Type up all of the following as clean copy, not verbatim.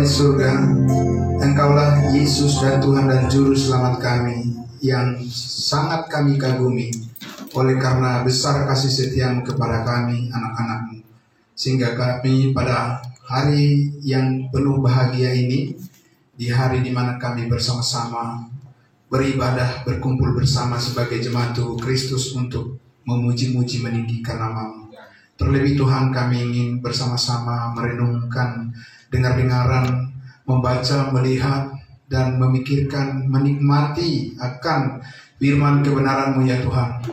di surga, Engkaulah Yesus dan Tuhan dan Juru Selamat kami, yang sangat kami kagumi, oleh karena besar kasih setiamu kepada kami, anak-anakmu, sehingga kami pada hari yang penuh bahagia ini, di hari di mana kami bersama-sama beribadah, berkumpul bersama sebagai jemaat tubuh Kristus untuk memuji-muji meninggikan nama-Mu. Terlebih Tuhan, kami ingin bersama-sama merenungkan, dengar-dengaran, membaca, melihat, dan memikirkan, menikmati akan firman kebenaran-Mu ya Tuhan.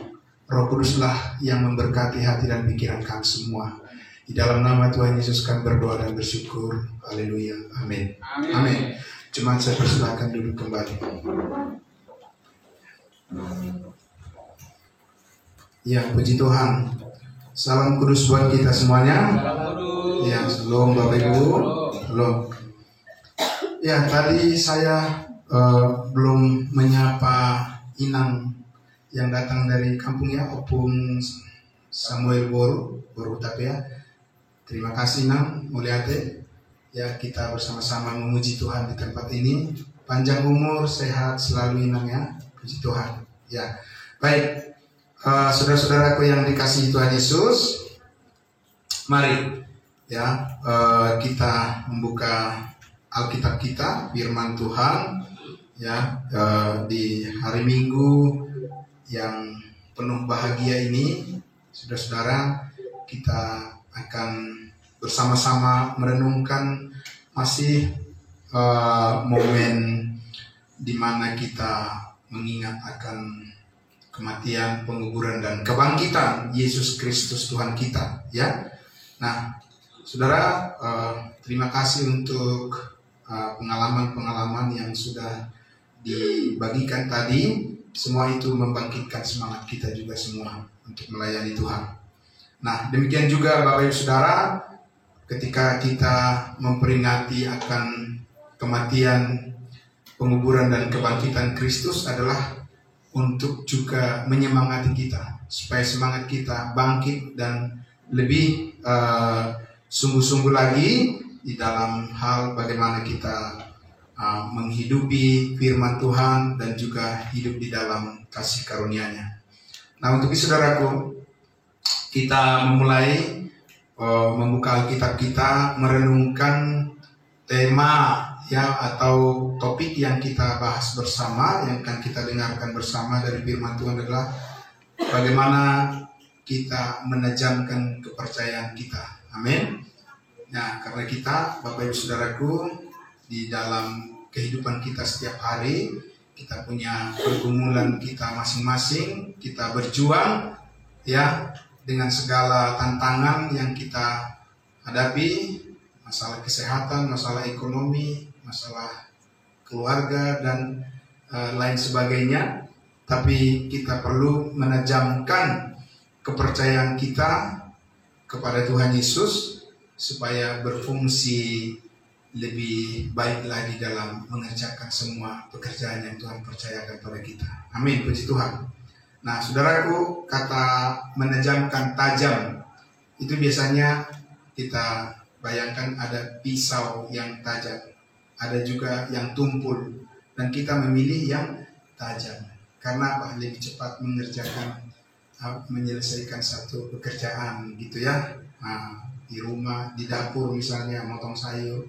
Roh Kuduslah yang memberkati hati dan pikiran kami semua. Di dalam nama Tuhan Yesus kami berdoa dan bersyukur. Haleluya. Amin. Amin. Cuma saya persilakan duduk kembali. Ya, puji Tuhan. Salam kudus buat kita semuanya. Ya, shalom Bapak Ibu. Shalom. Ya, tadi saya belum menyapa Inang yang datang dari kampungnya, Opung Samuel Boru tapi ya. Terima kasih Inang, Mulyate. Ya, kita bersama-sama memuji Tuhan di tempat ini. Panjang umur, sehat selalu Inang ya. Puji Tuhan. Ya, baik. Saudara-saudaraku yang dikasihi Tuhan Yesus, mari ya kita membuka Alkitab kita, firman Tuhan ya di hari Minggu yang penuh bahagia ini. Saudara-saudara, kita akan bersama-sama merenungkan masih momen di mana kita mengingat akan kematian, penguburan, dan kebangkitan Yesus Kristus Tuhan kita ya. Nah, saudara, terima kasih untuk pengalaman-pengalaman yang sudah dibagikan tadi. Semua itu membangkitkan semangat kita juga semua untuk melayani Tuhan. Nah, demikian juga Bapak Ibu Saudara, ketika kita memperingati akan kematian, penguburan, dan kebangkitan Kristus adalah untuk juga menyemangati kita, supaya semangat kita bangkit dan lebih sungguh-sungguh lagi di dalam hal bagaimana kita menghidupi firman Tuhan dan juga hidup di dalam kasih karunia-Nya. Nah, untuk saudaraku, kita memulai membuka Alkitab kita, merenungkan tema ya atau topik yang kita bahas bersama, yang akan kita dengarkan bersama dari firman Tuhan adalah bagaimana kita menajamkan kepercayaan kita. Amin. Nah, karena kita, Bapak Ibu Saudaraku, di dalam kehidupan kita setiap hari, kita punya pergumulan kita masing-masing, kita berjuang ya dengan segala tantangan yang kita hadapi, masalah kesehatan, masalah ekonomi, masalah keluarga, dan lain sebagainya. Tapi kita perlu menajamkan kepercayaan kita kepada Tuhan Yesus supaya berfungsi lebih baik lagi dalam mengerjakan semua pekerjaan yang Tuhan percayakan kepada kita. Amin, puji Tuhan. Nah, saudaraku, kata menajamkan, tajam, itu biasanya kita bayangkan ada pisau yang tajam, ada juga yang tumpul, dan kita memilih yang tajam. Karena apa? Lebih cepat mengerjakan, menyelesaikan satu pekerjaan gitu ya. Nah, di rumah, di dapur misalnya, motong sayur,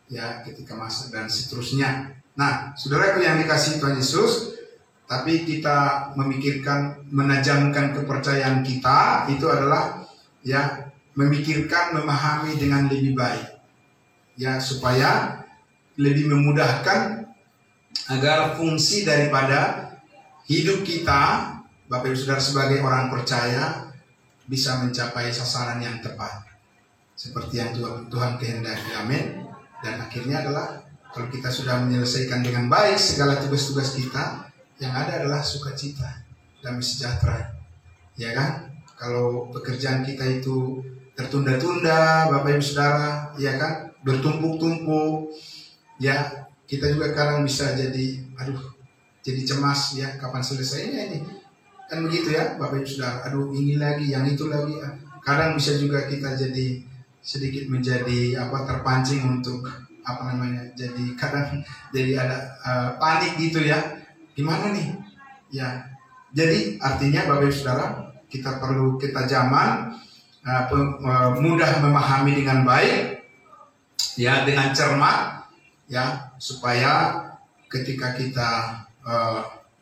ya ketika masak dan seterusnya. Nah, saudaraku yang dikasihi Tuhan Yesus, tapi kita memikirkan menajamkan kepercayaan kita itu adalah ya memikirkan, memahami dengan lebih baik ya, supaya lebih memudahkan agar fungsi daripada hidup kita, Bapak Ibu Saudara, sebagai orang percaya bisa mencapai sasaran yang tepat seperti yang Tuhan kehendaki. Amin. Dan akhirnya adalah kalau kita sudah menyelesaikan dengan baik segala tugas-tugas kita, yang ada adalah sukacita, damai sejahtera ya kan. Kalau pekerjaan kita itu tertunda-tunda, Bapak Ibu Saudara, ya kan, bertumpuk-tumpuk, ya kita juga kadang bisa jadi, jadi cemas ya, kapan selesainya ini, kan begitu ya Bapak Ibu Saudara. Ini lagi, yang itu lagi. Kadang bisa juga kita jadi sedikit menjadi terpancing untuk jadi kadang jadi ada panik gitu ya. Gimana nih? Ya, jadi artinya Bapak Ibu Saudara, kita perlu ketajaman, mudah memahami dengan baik, ya, dengan cermat, ya, supaya ketika kita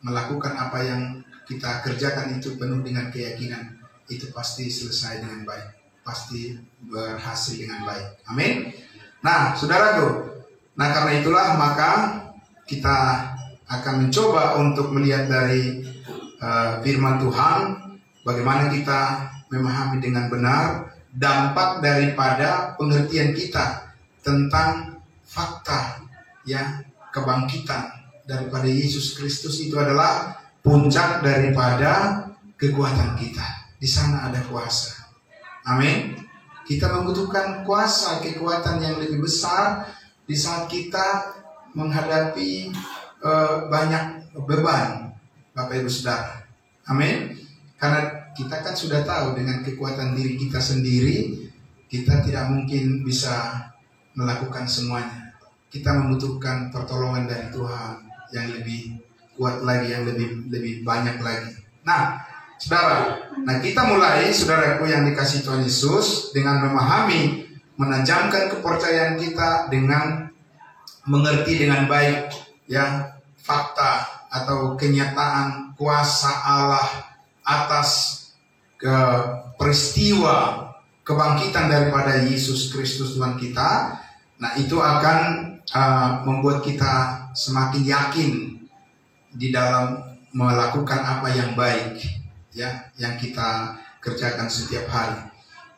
melakukan apa yang kita kerjakan itu penuh dengan keyakinan, itu pasti selesai dengan baik, pasti berhasil dengan baik. Amin. Nah, saudaraku, karena itulah maka kita akan mencoba untuk melihat dari firman Tuhan, bagaimana kita memahami dengan benar dampak daripada pengertian kita tentang fakta, ya, kebangkitan daripada Yesus Kristus. Itu adalah puncak daripada kekuatan kita. Di sana ada kuasa. Amin. Kita membutuhkan kuasa, kekuatan yang lebih besar di saat kita menghadapi banyak beban, Bapak Ibu Saudara. Amin. Karena kita kan sudah tahu dengan kekuatan diri kita sendiri, kita tidak mungkin bisa melakukan semuanya. Kita membutuhkan pertolongan dari Tuhan yang lebih kuat lagi, yang lebih banyak lagi. Nah, saudara, kita mulai, saudaraku yang dikasihi Tuhan Yesus, dengan memahami, menajamkan kepercayaan kita dengan mengerti dengan baik, ya, fakta atau kenyataan kuasa Allah atas peristiwa kebangkitan daripada Yesus Kristus Tuhan kita. Nah, itu akan membuat kita semakin yakin di dalam melakukan apa yang baik, ya, yang kita kerjakan setiap hari.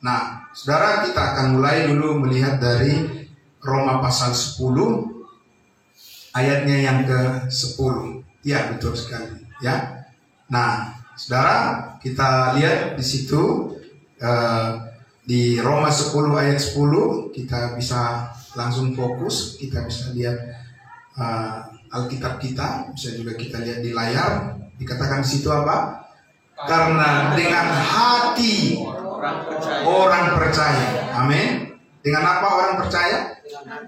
Nah, saudara, kita akan mulai dulu melihat dari Roma pasal 10 ayatnya yang ke-10. Ya, betul sekali, ya. Nah, saudara, kita lihat di situ di Roma 10 ayat 10, kita bisa langsung fokus, kita bisa lihat Alkitab kita, bisa juga kita lihat di layar. Dikatakan di situ apa? Karena dengan hati orang percaya. Amin. Dengan apa orang percaya?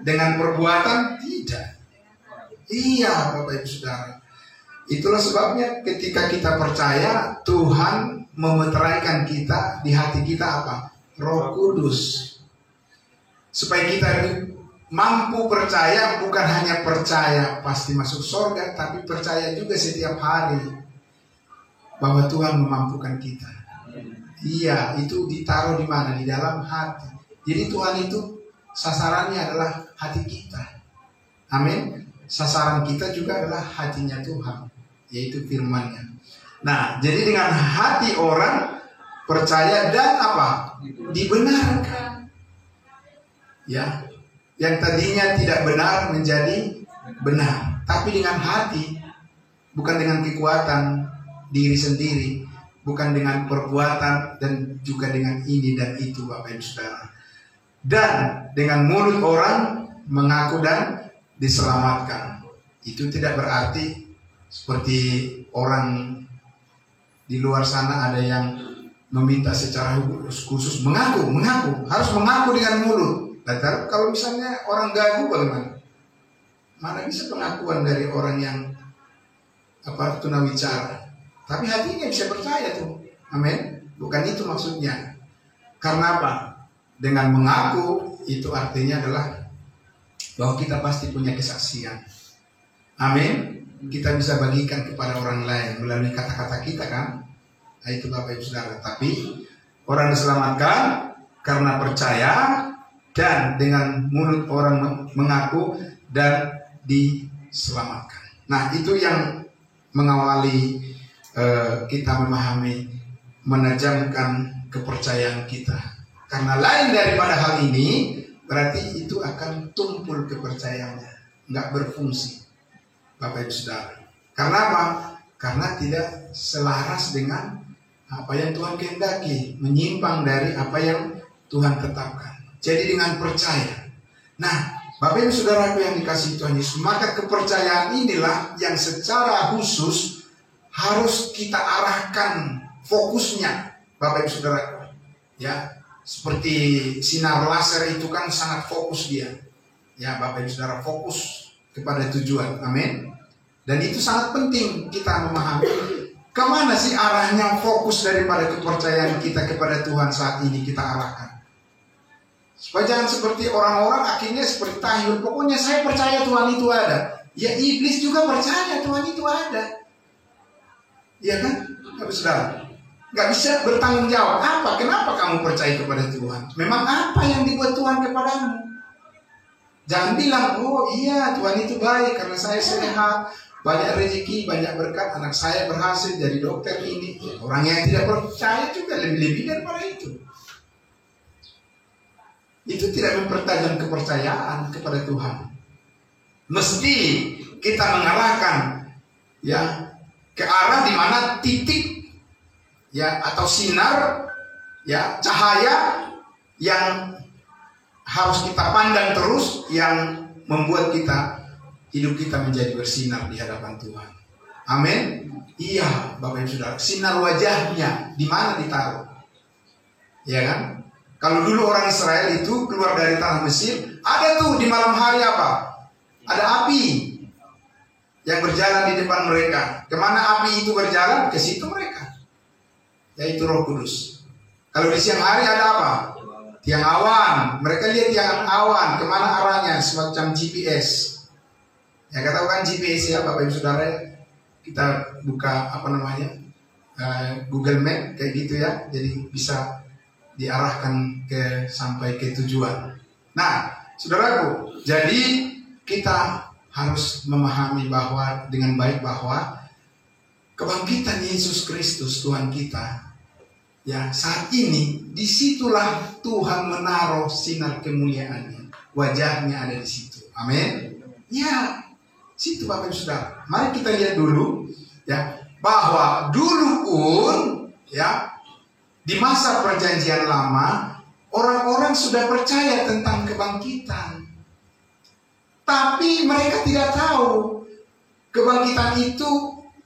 Dengan perbuatan? Tidak. Iya, Bapak Ibu Saudara. Itulah sebabnya ketika kita percaya, Tuhan memeteraikan kita di hati kita apa? Roh Kudus. Supaya kita mampu percaya, bukan hanya percaya pasti masuk surga, tapi percaya juga setiap hari bahwa Tuhan memampukan kita. Iya, itu ditaruh di mana? Di dalam hati. Jadi Tuhan itu sasarannya adalah hati kita. Amin. Sasaran kita juga adalah hatinya Tuhan, yaitu firman-Nya. Nah, jadi dengan hati orang percaya dan apa? Dibenarkan. Ya, yang tadinya tidak benar menjadi benar. Tapi dengan hati, bukan dengan kekuatan diri sendiri, bukan dengan perbuatan dan juga dengan ini dan itu, Bapak Ibu Saudara. Dan dengan mulut orang mengaku dan diselamatkan. Itu tidak berarti seperti orang di luar sana ada yang meminta secara khusus mengaku, harus mengaku dengan mulut. Dan kalau misalnya orang gagu bagaimana? Mana bisa pengakuan dari orang yang tunawicara? Tapi hatinya bisa percaya tuh. Amin. Bukan itu maksudnya. Karena apa? Dengan mengaku itu artinya adalah bahwa kita pasti punya kesaksian. Amin. Kita bisa bagikan kepada orang lain melalui kata-kata kita kan. Nah, itu Bapak Ibu Saudara. Tapi orang diselamatkan karena percaya, dan dengan mulut orang mengaku dan diselamatkan. Nah, itu yang mengawali kita memahami, menajamkan kepercayaan kita. Karena lain daripada hal ini, berarti itu akan tumpul kepercayaannya, nggak berfungsi, Bapak Ibu Saudara. Karena apa? Karena tidak selaras dengan apa yang Tuhan kehendaki, menyimpang dari apa yang Tuhan tetapkan. Jadi dengan percaya. Nah, Bapak Ibu Saudaraku yang dikasihi Tuhan Yesus, maka kepercayaan inilah yang secara khusus harus kita arahkan fokusnya, Bapak Ibu Saudaraku. Ya, seperti sinar laser itu kan sangat fokus dia. Ya, Bapak Ibu Saudara, fokus kepada tujuan. Amin. Dan itu sangat penting kita memahami kemana sih arahnya, fokus daripada kepercayaan kita kepada Tuhan saat ini kita arahkan. Supaya jangan seperti orang-orang akhirnya seperti tahyul, pokoknya saya percaya Tuhan itu ada. Ya, iblis juga percaya Tuhan itu ada. Iya kan? Bapak Saudara, nggak bisa bertanggung jawab. Apa? Kenapa kamu percaya kepada Tuhan? Memang apa yang dibuat Tuhan kepadamu? Jangan bilang, oh iya Tuhan itu baik karena saya sehat, banyak rezeki, banyak berkat, anak saya berhasil jadi dokter ini. Ya, orang yang tidak percaya juga lebih-lebih daripada itu. Itu tidak mempertajam kepercayaan kepada Tuhan. Mesti kita mengarahkan ya ke arah di mana titik ya atau sinar ya cahaya yang harus kita pandang terus, yang membuat hidup kita menjadi bersinar di hadapan Tuhan. Amin. Iya, Bapak Ibu Saudara, sinar wajahnya di mana ditaruh? Ya kan? Kalau dulu orang Israel itu keluar dari tanah Mesir, ada tuh di malam hari apa? Ada api yang berjalan di depan mereka. Kemana api itu berjalan? Ke situ mereka, yaitu Roh Kudus. Kalau di siang hari ada apa? Tiang awan. Mereka lihat tiang awan, kemana arahnya? Semacam GPS. Ya, katakan GPS ya Bapak Ibu Saudara. Kita buka Google Map kayak gitu ya. Jadi bisa diarahkan sampai ke tujuan. Nah, saudaraku, jadi kita harus memahami bahwa dengan baik bahwa kebangkitan Yesus Kristus Tuhan kita, ya saat ini disitulah Tuhan menaruh sinar kemuliaannya, wajahnya ada di situ. Amin. Ya, situ Bapak Ibu Saudara. Mari kita lihat dulu, ya, bahwa dulu pun, ya, di masa perjanjian lama orang-orang sudah percaya tentang kebangkitan, tapi mereka tidak tahu kebangkitan itu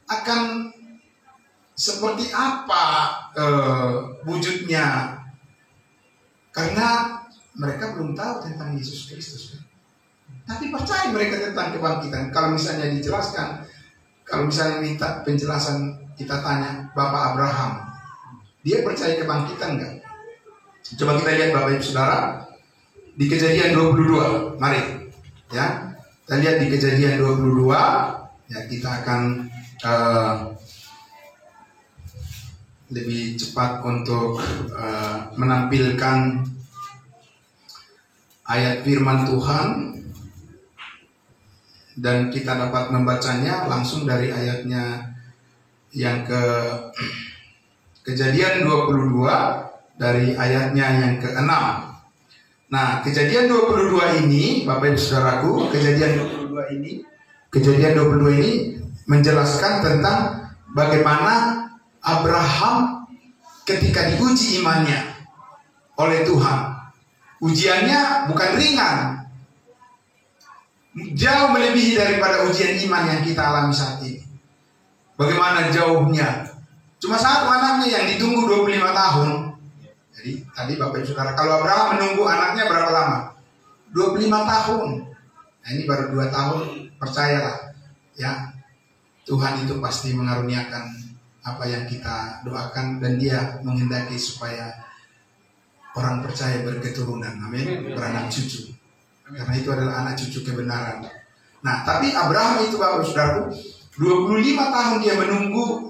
akan seperti apa wujudnya, karena mereka belum tahu tentang Yesus Kristus. Tapi percaya mereka tentang kebangkitan. Kalau misalnya dijelaskan, kalau misalnya minta penjelasan, kita tanya Bapak Abraham, dia percaya kebangkitan enggak? Coba kita lihat Bapak Ibu Saudara di Kejadian 22. Mari ya, kita lihat di Kejadian 22. Ya, kita akan lebih cepat untuk menampilkan ayat firman Tuhan, dan kita dapat membacanya langsung dari ayatnya yang Kejadian 22 dari ayatnya yang ke-6. Nah, Kejadian 22 ini, Bapak Ibu Saudaraku, Kejadian 22 ini menjelaskan tentang bagaimana Abraham ketika diuji imannya oleh Tuhan. Ujiannya bukan ringan, jauh melebihi daripada ujian iman yang kita alami saat ini. Bagaimana jauhnya? Cuma satu anaknya yang ditunggu 25 tahun. Jadi tadi Bapak Ibu Saudara, kalau Abraham menunggu anaknya berapa lama? 25 tahun. Nah, ini baru 2 tahun, percayalah ya, Tuhan itu pasti mengaruniakan apa yang kita doakan, dan Dia menghendaki supaya orang percaya berketurunan, amin, beranak cucu. Karena itu adalah anak cucu kebenaran. Nah, tapi Abraham itu Bapak Saudara, 25 tahun dia menunggu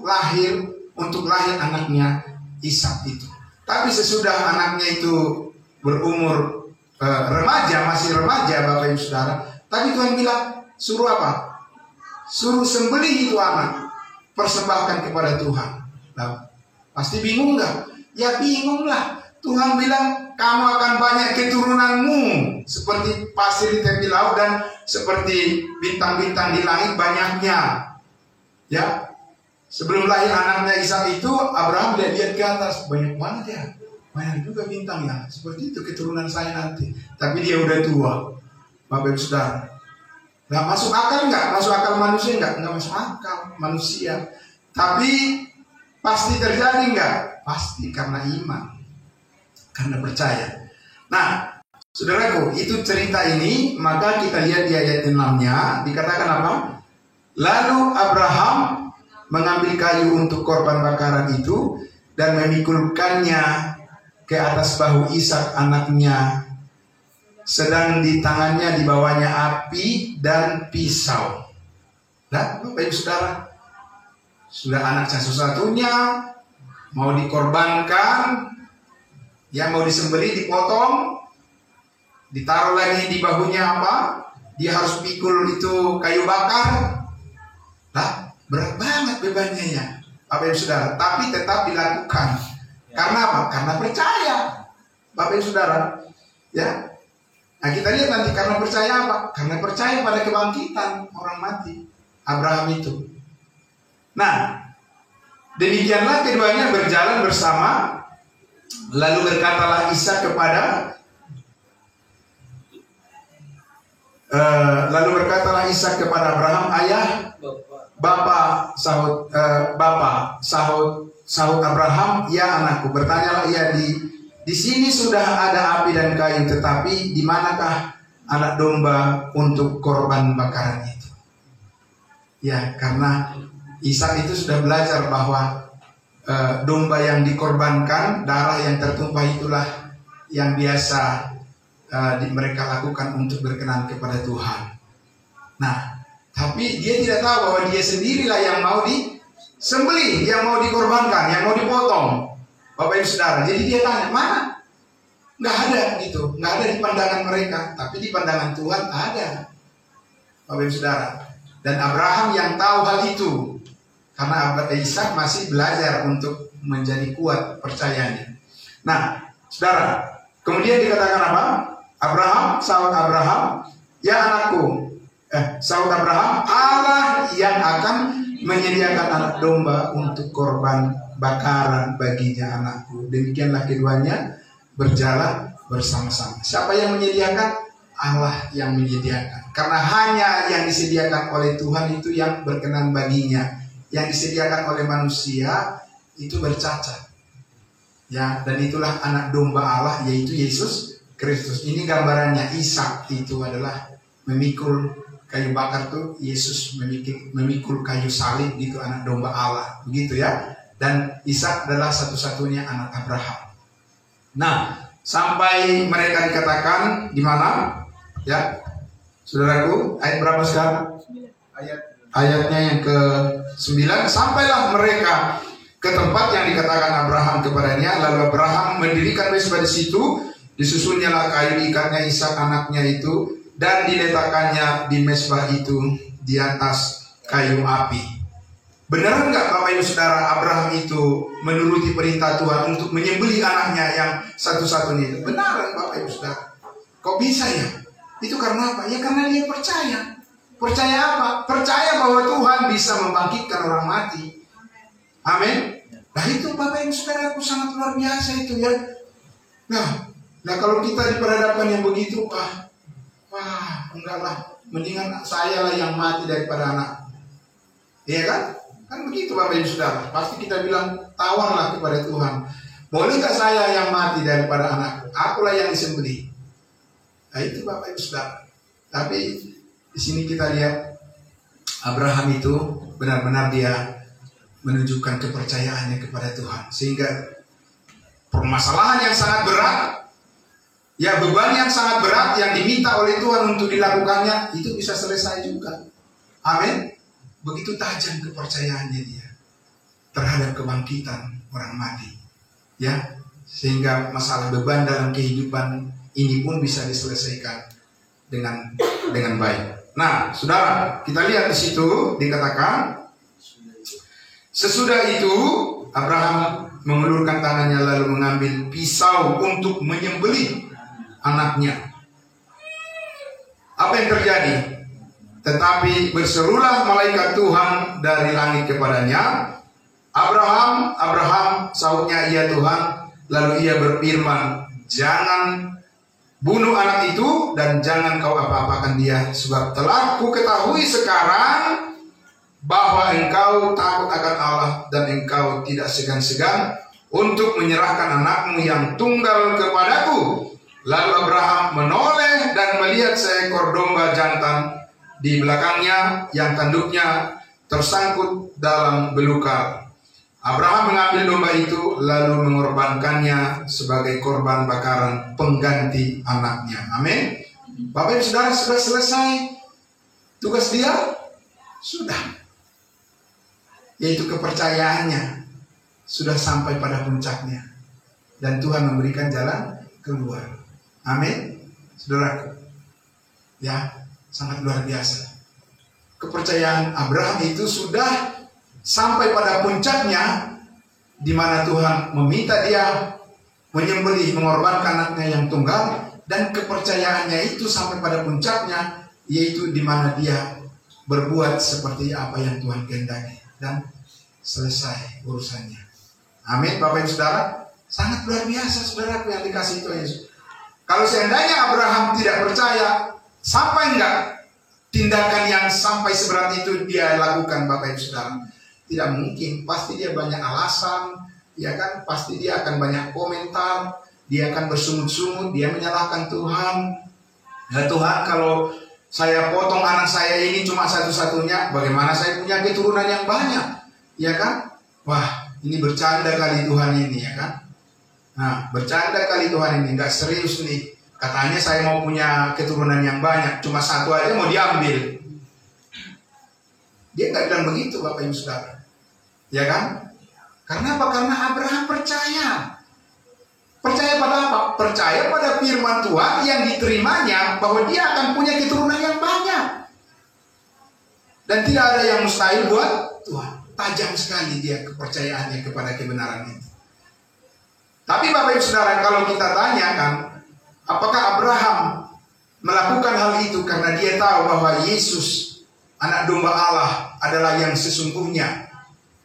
untuk lahir anaknya Ishak itu. Tapi sesudah anaknya itu berumur masih remaja Bapak Ibu Saudara, tapi Tuhan bilang suruh apa? Suruh sembelih itu anak, persembahkan kepada Tuhan. Nah, pasti bingung nggak? Ya bingung lah. Tuhan bilang kamu akan banyak keturunanmu seperti pasir di tepi laut dan seperti bintang-bintang di langit banyaknya. Ya, sebelum lahir anaknya Ishak itu, Abraham lihat ke atas, banyak banget ya, banyak juga bintangnya. Seperti itu keturunan saya nanti. Tapi dia udah tua, Bapak Ibu Saudara. Nggak masuk akal nggak? Masuk akal manusia nggak? Nggak masuk akal manusia. Tapi pasti terjadi nggak? Pasti karena iman, karena percaya. Nah, Saudaraku, itu cerita ini, maka kita lihat di ayat 6-nya, dikatakan apa? Lalu Abraham mengambil kayu untuk korban bakaran itu dan memikulkannya ke atas bahu Ishak anaknya, sedang di tangannya dibawanya api dan pisau. Nah, Bapak Ibu Saudara, sudah anak satu-satunya mau dikorbankan, yang mau disembelih, dipotong, ditaruh lagi di bahunya apa? Dia harus pikul itu kayu bakar. Nah, berat banget bebannya ya, Bapak Ibu Saudara. Tapi tetap dilakukan. Karena apa? Karena percaya, Bapak Ibu Saudara. Ya. Nah, kita lihat nanti karena percaya apa? Karena percaya pada kebangkitan orang mati. Abraham itu. Nah, demikianlah keduanya berjalan bersama. Lalu berkatalah Ishak kepada Abraham, ayah, Bapa, sahut Abraham, ya anakku. Bertanyalah ia, di sini sudah ada api dan kayu, tetapi di manakah anak domba untuk korban bakaran itu? Ya, karena Ishak itu sudah belajar bahwa domba yang dikorbankan, darah yang tertumpah itulah yang biasa mereka lakukan untuk berkenan kepada Tuhan. Nah, tapi dia tidak tahu bahwa dia sendirilah yang mau disembelih, yang mau dikorbankan, yang mau dipotong, Bapak Ibu Saudara. Jadi dia tanya, mana? Nggak ada gitu, nggak ada di pandangan mereka, tapi di pandangan Tuhan ada, Bapak Ibu Saudara. Dan Abraham yang tahu hal itu, karena Ishak masih belajar untuk menjadi kuat percayanya. Nah, saudara, kemudian dikatakan apa? Sahut Abraham, ya anakku. Sahut Abraham, Allah yang akan menyediakan anak domba untuk korban bakaran baginya, anakku. Demikianlah keduanya berjalan bersama-sama. Siapa yang menyediakan? Allah yang menyediakan. Karena hanya yang disediakan oleh Tuhan itu yang berkenan baginya. Yang disediakan oleh manusia itu bercacat. Ya, dan itulah anak domba Allah, yaitu Yesus Kristus. Ini gambarannya. Ishak itu adalah memikul kayu bakar tuh, Yesus memikul kayu salib, gitu, anak domba Allah, begitu ya. Dan Ishak adalah satu-satunya anak Abraham. Nah, sampai mereka dikatakan di mana? Ya, saudaraku, ayat berapa sekarang? Ayatnya yang ke-9. Sampailah mereka ke tempat yang dikatakan Abraham kepadanya. Lalu Abraham mendirikan mezbah di situ. Disusunnya kayu ikatnya Ishak anaknya itu, dan diletakkannya di mezbah itu di atas kayu api. Benar enggak Bapak Ibu Saudara, Abraham itu menuruti perintah Tuhan untuk menyembelih anaknya yang satu-satunya itu? Benar Bapak Ibu Saudara. Kok bisa ya? Itu karena apa? Ya karena dia percaya. Percaya apa? Percaya bahwa Tuhan bisa membangkitkan orang mati. Amin. Nah itu Bapak Ibu Saudara, aku sangat luar biasa itu ya. Nah kalau kita diperhadapkan yang begitu, wah enggak lah, mendingan saya lah yang mati daripada anak. Iya kan? Kan begitu Bapak Ibu Saudara. Pasti kita bilang, tawarlah kepada Tuhan. Boleh gak saya yang mati daripada anakku? Akulah yang disembelih. Nah itu Bapak Ibu Saudara. Tapi di sini kita lihat Abraham itu benar-benar dia menunjukkan kepercayaannya kepada Tuhan, sehingga permasalahan yang sangat berat, ya beban yang sangat berat yang diminta oleh Tuhan untuk dilakukannya itu bisa selesai juga. Amin. Begitu tajam kepercayaannya dia terhadap kebangkitan orang mati, ya, sehingga masalah beban dalam kehidupan ini pun bisa diselesaikan dengan baik. Nah, saudara, kita lihat di situ dikatakan, sesudah itu Abraham mengulurkan tangannya lalu mengambil pisau untuk menyembelih anaknya. Apa yang terjadi? Tetapi berserulah malaikat Tuhan dari langit kepadanya, Abraham, Abraham, sahutnya, iya Tuhan. Lalu ia berfirman, jangan bunuh anak itu dan jangan kau apa-apakan dia, sebab telah ku ketahui sekarang bahwa engkau takut akan Allah dan engkau tidak segan-segan untuk menyerahkan anakmu yang tunggal kepadaku. Lalu Abraham menoleh dan melihat seekor domba jantan di belakangnya yang tanduknya tersangkut dalam belukar. Abraham mengambil domba itu lalu mengorbankannya sebagai korban bakaran pengganti anaknya. Amin. Bapak Ibu Saudara, sudah selesai tugas dia? Sudah. Yaitu kepercayaannya sudah sampai pada puncaknya. Dan Tuhan memberikan jalan keluar. Amin. Saudaraku, ya, sangat luar biasa. Kepercayaan Abraham itu sudah sampai pada puncaknya, di mana Tuhan meminta dia menyembelih, mengorbankan anaknya yang tunggal, dan kepercayaannya itu sampai pada puncaknya, yaitu di mana dia berbuat seperti apa yang Tuhan kehendaki dan selesai urusannya. Amin. Bapak Ibu Saudara, sangat luar biasa saudaraku yang dikasih Tuhan Yesus. Kalau seandainya Abraham tidak percaya, sampai enggak tindakan yang sampai seberat itu dia lakukan, Bapak Ibu Saudara? Tidak mungkin. Pasti dia banyak alasan, ya kan? Pasti dia akan banyak komentar, dia akan bersungut-sungut, dia menyalahkan Tuhan. Ya Tuhan, kalau saya potong anak saya ini cuma satu-satunya, bagaimana saya punya keturunan yang banyak? Ya kan? Wah, ini bercanda kali Tuhan ini, ya kan? Nah, bercanda kali Tuhan ini, nggak serius nih. Katanya saya mau punya keturunan yang banyak, cuma satu aja mau diambil. Dia nggak bilang begitu, Bapak Ibu Saudara. Ya kan? Karena apa? Karena Abraham percaya. Percaya pada apa? Percaya pada firman Tuhan yang diterimanya, bahwa dia akan punya keturunan yang banyak. Dan tidak ada yang mustahil buat Tuhan. Tajam sekali dia kepercayaannya kepada kebenaran itu. Tapi Bapak Ibu Saudara, kalau kita tanyakan, apakah Abraham melakukan hal itu karena dia tahu bahwa Yesus, anak domba Allah, adalah yang sesungguhnya,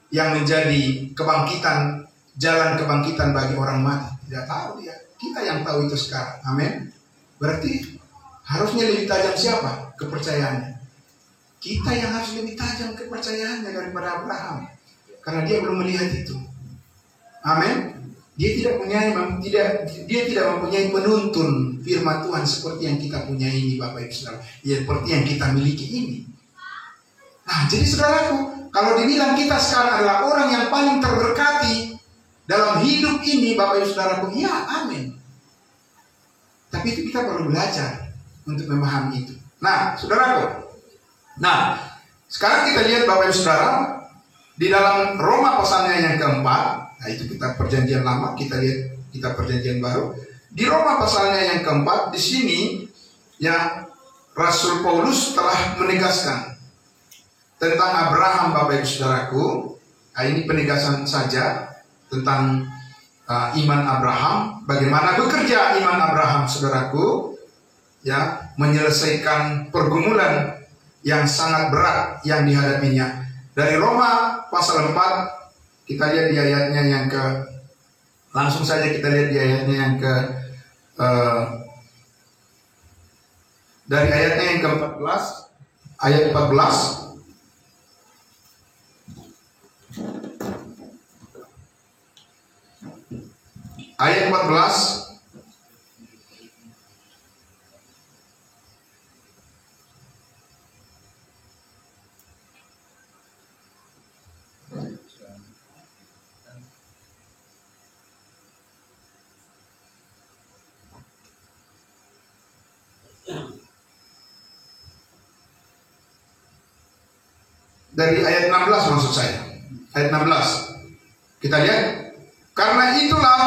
yang menjadi kebangkitan, jalan kebangkitan bagi orang mati? Tidak tahu dia. Kita yang tahu itu sekarang. Amin. Berarti harusnya lebih tajam siapa? Kepercayaannya. Kita yang harus lebih tajam kepercayaannya daripada Abraham, karena dia belum melihat itu. Amin. Dia tidak mempunyai penuntun firman Tuhan seperti yang kita punya ini, Bapak Ibu Saudara. Ya, seperti yang kita miliki ini. Nah, jadi saudaraku, kalau dibilang kita sekarang adalah orang yang paling terberkati dalam hidup ini, Bapak Ibu Saudaraku, ya, amin. Tapi itu kita perlu belajar untuk memahami itu. Nah, saudaraku, sekarang kita lihat Bapak Ibu Saudara, di dalam Roma pasalnya yang keempat. Nah, itu kita perjanjian lama, kita lihat kita perjanjian baru. Di Roma pasalnya yang keempat, di sini ya Rasul Paulus telah menegaskan tentang Abraham, Bapak Ibu Saudaraku. Nah, ini penegasan saja tentang iman Abraham, bagaimana bekerja iman Abraham, saudaraku, ya, menyelesaikan pergumulan yang sangat berat yang dihadapinya. Dari Roma pasal 4, kita lihat di ayatnya yang ke, langsung saja kita lihat di ayatnya yang ke, dari ayatnya yang ke-14, ayat 14. Ayat 14. Dari ayat 16 maksud saya. Ayat 16. Kita lihat. Karena itulah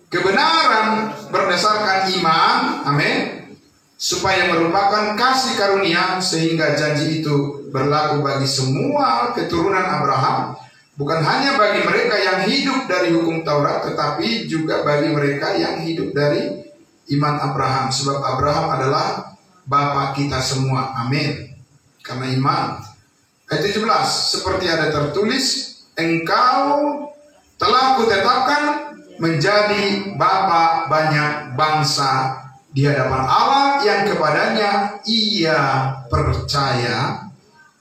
kebenaran berdasarkan iman, amin, supaya merupakan kasih karunia, sehingga janji itu berlaku bagi semua keturunan Abraham, bukan hanya bagi mereka yang hidup dari hukum Taurat, tetapi juga bagi mereka yang hidup dari iman Abraham. Sebab Abraham adalah bapa kita semua, amin, karena iman. Ayat 17, seperti ada tertulis, engkau telah kutetapkan menjadi bapa banyak bangsa di hadapan Allah yang kepadanya ia percaya,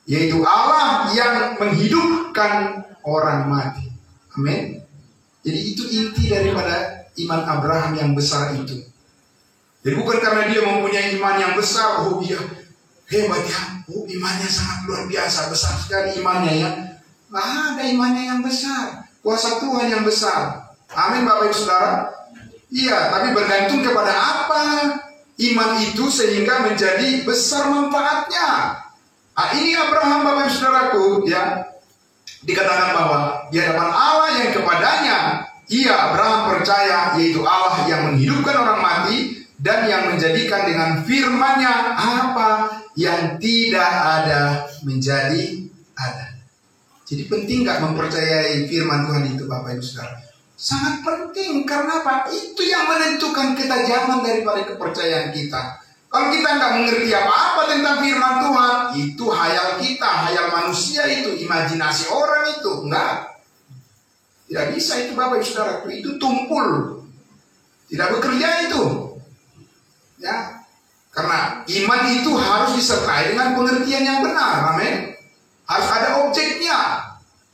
yaitu Allah yang menghidupkan orang mati. Amin. Jadi itu inti daripada iman Abraham yang besar itu. Jadi bukan karena dia mempunyai iman yang besar, oh dia hebat ya, oh imannya sangat luar biasa, besar sekali imannya ya. Nah, ada imannya yang besar, kuasa Tuhan yang besar. Amin Bapak Ibu Saudara. Iya, tapi bergantung kepada apa iman itu sehingga menjadi besar manfaatnya. Nah, ini Abraham Bapak Ibu Saudaraku ya, dikatakan bahwa di hadapan Allah yang kepadanya Abraham percaya, yaitu Allah yang menghidupkan orang mati dan yang menjadikan dengan firman-Nya apa yang tidak ada menjadi ada. Jadi penting nggak mempercayai firman Tuhan itu Bapak Ibu Saudara? Sangat penting, karena apa? Itu yang menentukan ketajaman daripada kepercayaan kita. Kalau kita nggak mengerti apa-apa tentang firman Tuhan, itu hayal kita, hayal manusia itu, imajinasi orang itu, enggak. Tidak bisa itu Bapak Ibu Saudara, itu tumpul, tidak bekerja itu. Ya, karena iman itu harus disertai dengan pengertian yang benar, amin. Harus ada objeknya,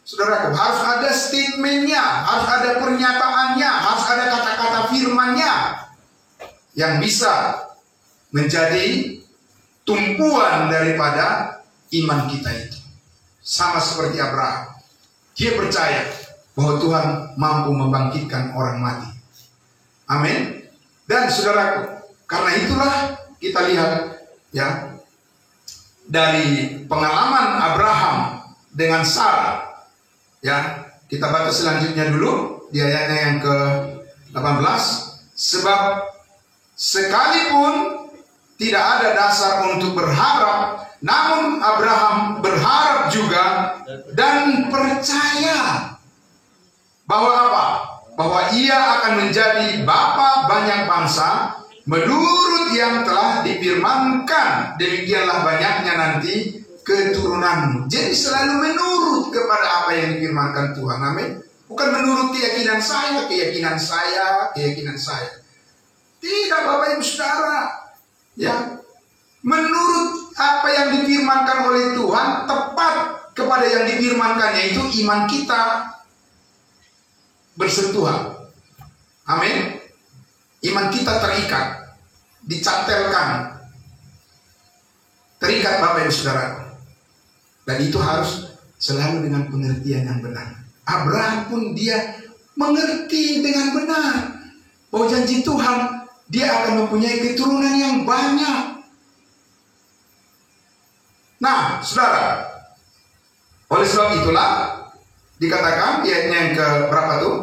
saudaraku, harus ada statementnya, harus ada pernyataannya, harus ada kata-kata firmannya yang bisa menjadi tumpuan daripada iman kita itu. Sama seperti Abraham, dia percaya bahwa Tuhan mampu membangkitkan orang mati. Amin. Dan saudaraku, karena itulah kita lihat ya, dari pengalaman Abraham dengan Sarah ya, kita baca selanjutnya dulu di ayatnya yang ke-18. Sebab sekalipun tidak ada dasar untuk berharap, namun Abraham berharap juga dan percaya bahwa apa? Bahwa ia akan menjadi bapa banyak bangsa menurut yang telah difirmankan, demikianlah banyaknya nanti keturunanmu. Jadi selalu menurut kepada apa yang difirmankan Tuhan, amin. Bukan menurut keyakinan saya. Tidak Bapak Ibu Saudara, ya, menurut apa yang difirmankan oleh Tuhan, tepat kepada yang difirmankannya itu iman kita bersentuhan, amin. Iman kita terikat, dicatelkan, terikat Bapak Ibu Saudara. Dan itu harus selalu dengan pengertian yang benar. Abraham pun dia mengerti dengan benar bahwa janji Tuhan, dia akan mempunyai keturunan yang banyak. Nah, saudara, oleh sebab itulah dikatakan ayatnya yang ke berapa tuh?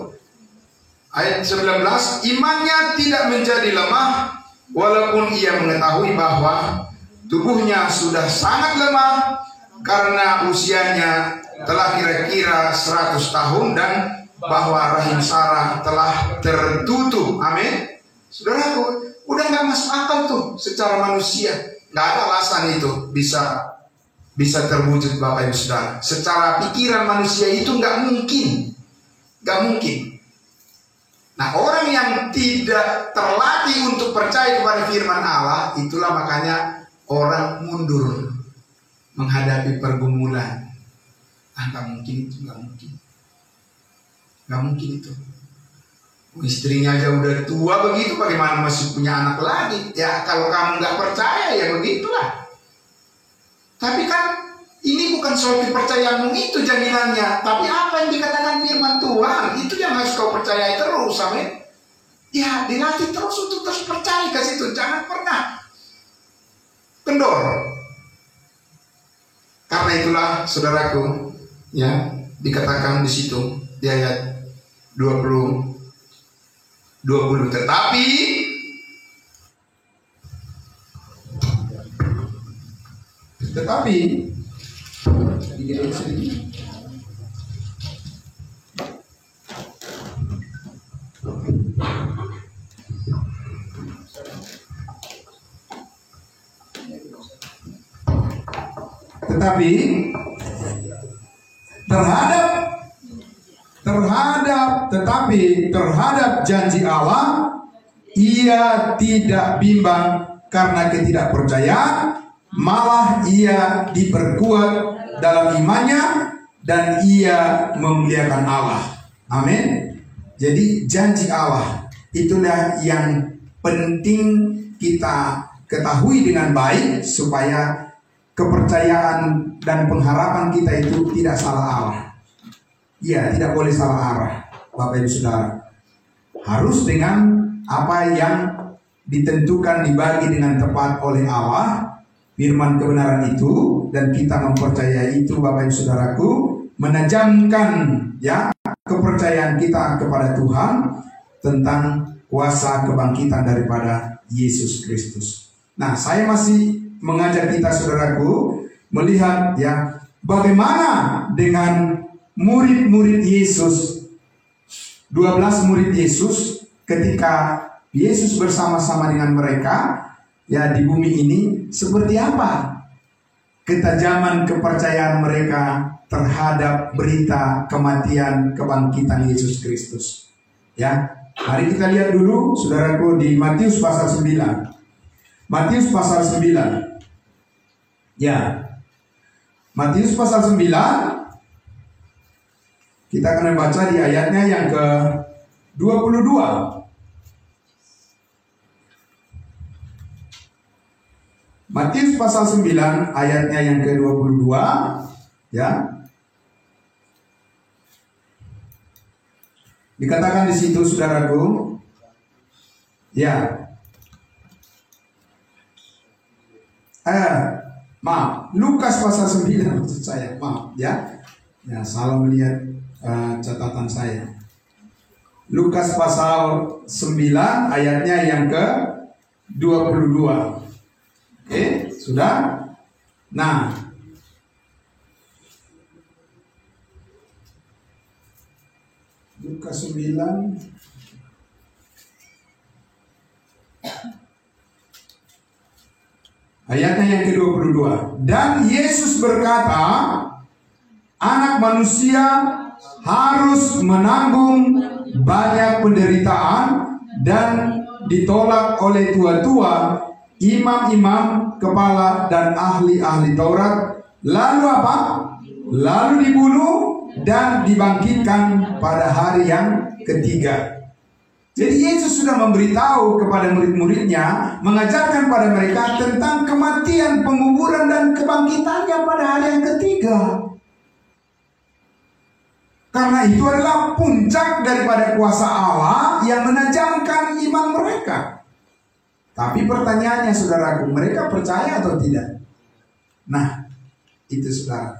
Ayat 19, imannya tidak menjadi lemah walaupun ia mengetahui bahwa tubuhnya sudah sangat lemah karena usianya telah kira-kira 100 tahun dan bahwa rahim Sarah telah tertutup. Amin. Saudaraku, udah nggak masuk akal tuh secara manusia. Nggak ada alasan itu bisa terwujud Bapak Ibu Saudara. Secara pikiran manusia itu nggak mungkin. Nah, orang yang tidak terlatih untuk percaya kepada firman Allah, itulah makanya orang mundur menghadapi pergumulan. Nggak mungkin itu, nggak mungkin itu. Istrinya aja udah tua begitu, bagaimana masih punya anak lagi? Ya kalau kamu nggak percaya ya begitulah. Tapi kan ini bukan soal kepercayaanmu itu jaminannya, tapi apa yang dikatakan firman Tuhan itu yang harus kau percayai terus, amin. Ya, dilatih terus untuk terus percaya ke situ, jangan pernah kendor. Karena itulah saudaraku, ya, dikatakan di situ di ayat 20 tetapi terhadap janji Allah ia tidak bimbang karena ketidakpercayaan, malah ia diperkuat dalam imannya dan ia memuliakan Allah. Amin. Jadi janji Allah itulah yang penting kita ketahui dengan baik supaya kepercayaan dan pengharapan kita itu tidak salah arah. Ya, tidak boleh salah arah, Bapak Ibu Saudara. Harus dengan apa yang ditentukan, dibagi dengan tepat oleh Allah, firman kebenaran itu, dan kita mempercayai itu, Bapak Ibu Saudaraku, menajamkan ya kepercayaan kita kepada Tuhan tentang kuasa kebangkitan daripada Yesus Kristus. Nah, saya masih mengajak kita, saudaraku, melihat ya bagaimana dengan murid-murid Yesus, 12 murid Yesus, ketika Yesus bersama-sama dengan mereka ya di bumi ini, seperti apa ketajaman kepercayaan mereka terhadap berita kematian kebangkitan Yesus Kristus. Ya, mari kita lihat dulu, saudaraku, di Matius pasal 9. Matius pasal 9. Ya, Matius pasal 9. Kita akan membaca di ayatnya yang ke-22. Matius pasal 9 ayatnya yang ke-22. Ya. Dikatakan di situ, saudaraku. Ya. Maaf, Lukas pasal 9 maksud saya. Maaf ya. Ya, salah melihat catatan saya. Lukas pasal 9 ayatnya yang ke-22. Oke, sudah? Nah, Lukas 9 ayatnya yang ke-22. Dan Yesus berkata, Anak manusia harus menanggung banyak penderitaan dan ditolak oleh tua-tua, imam-imam, kepala dan ahli-ahli Taurat. Lalu apa? Lalu dibunuh dan dibangkitkan pada hari yang ketiga. Jadi Yesus sudah memberitahu kepada murid-muridnya, mengajarkan pada mereka tentang kematian, penguburan dan kebangkitannya pada hari yang ketiga. Karena itu adalah puncak daripada kuasa Allah yang menajamkan iman mereka. Tapi pertanyaannya, saudaraku, mereka percaya atau tidak? Nah, itu saudara.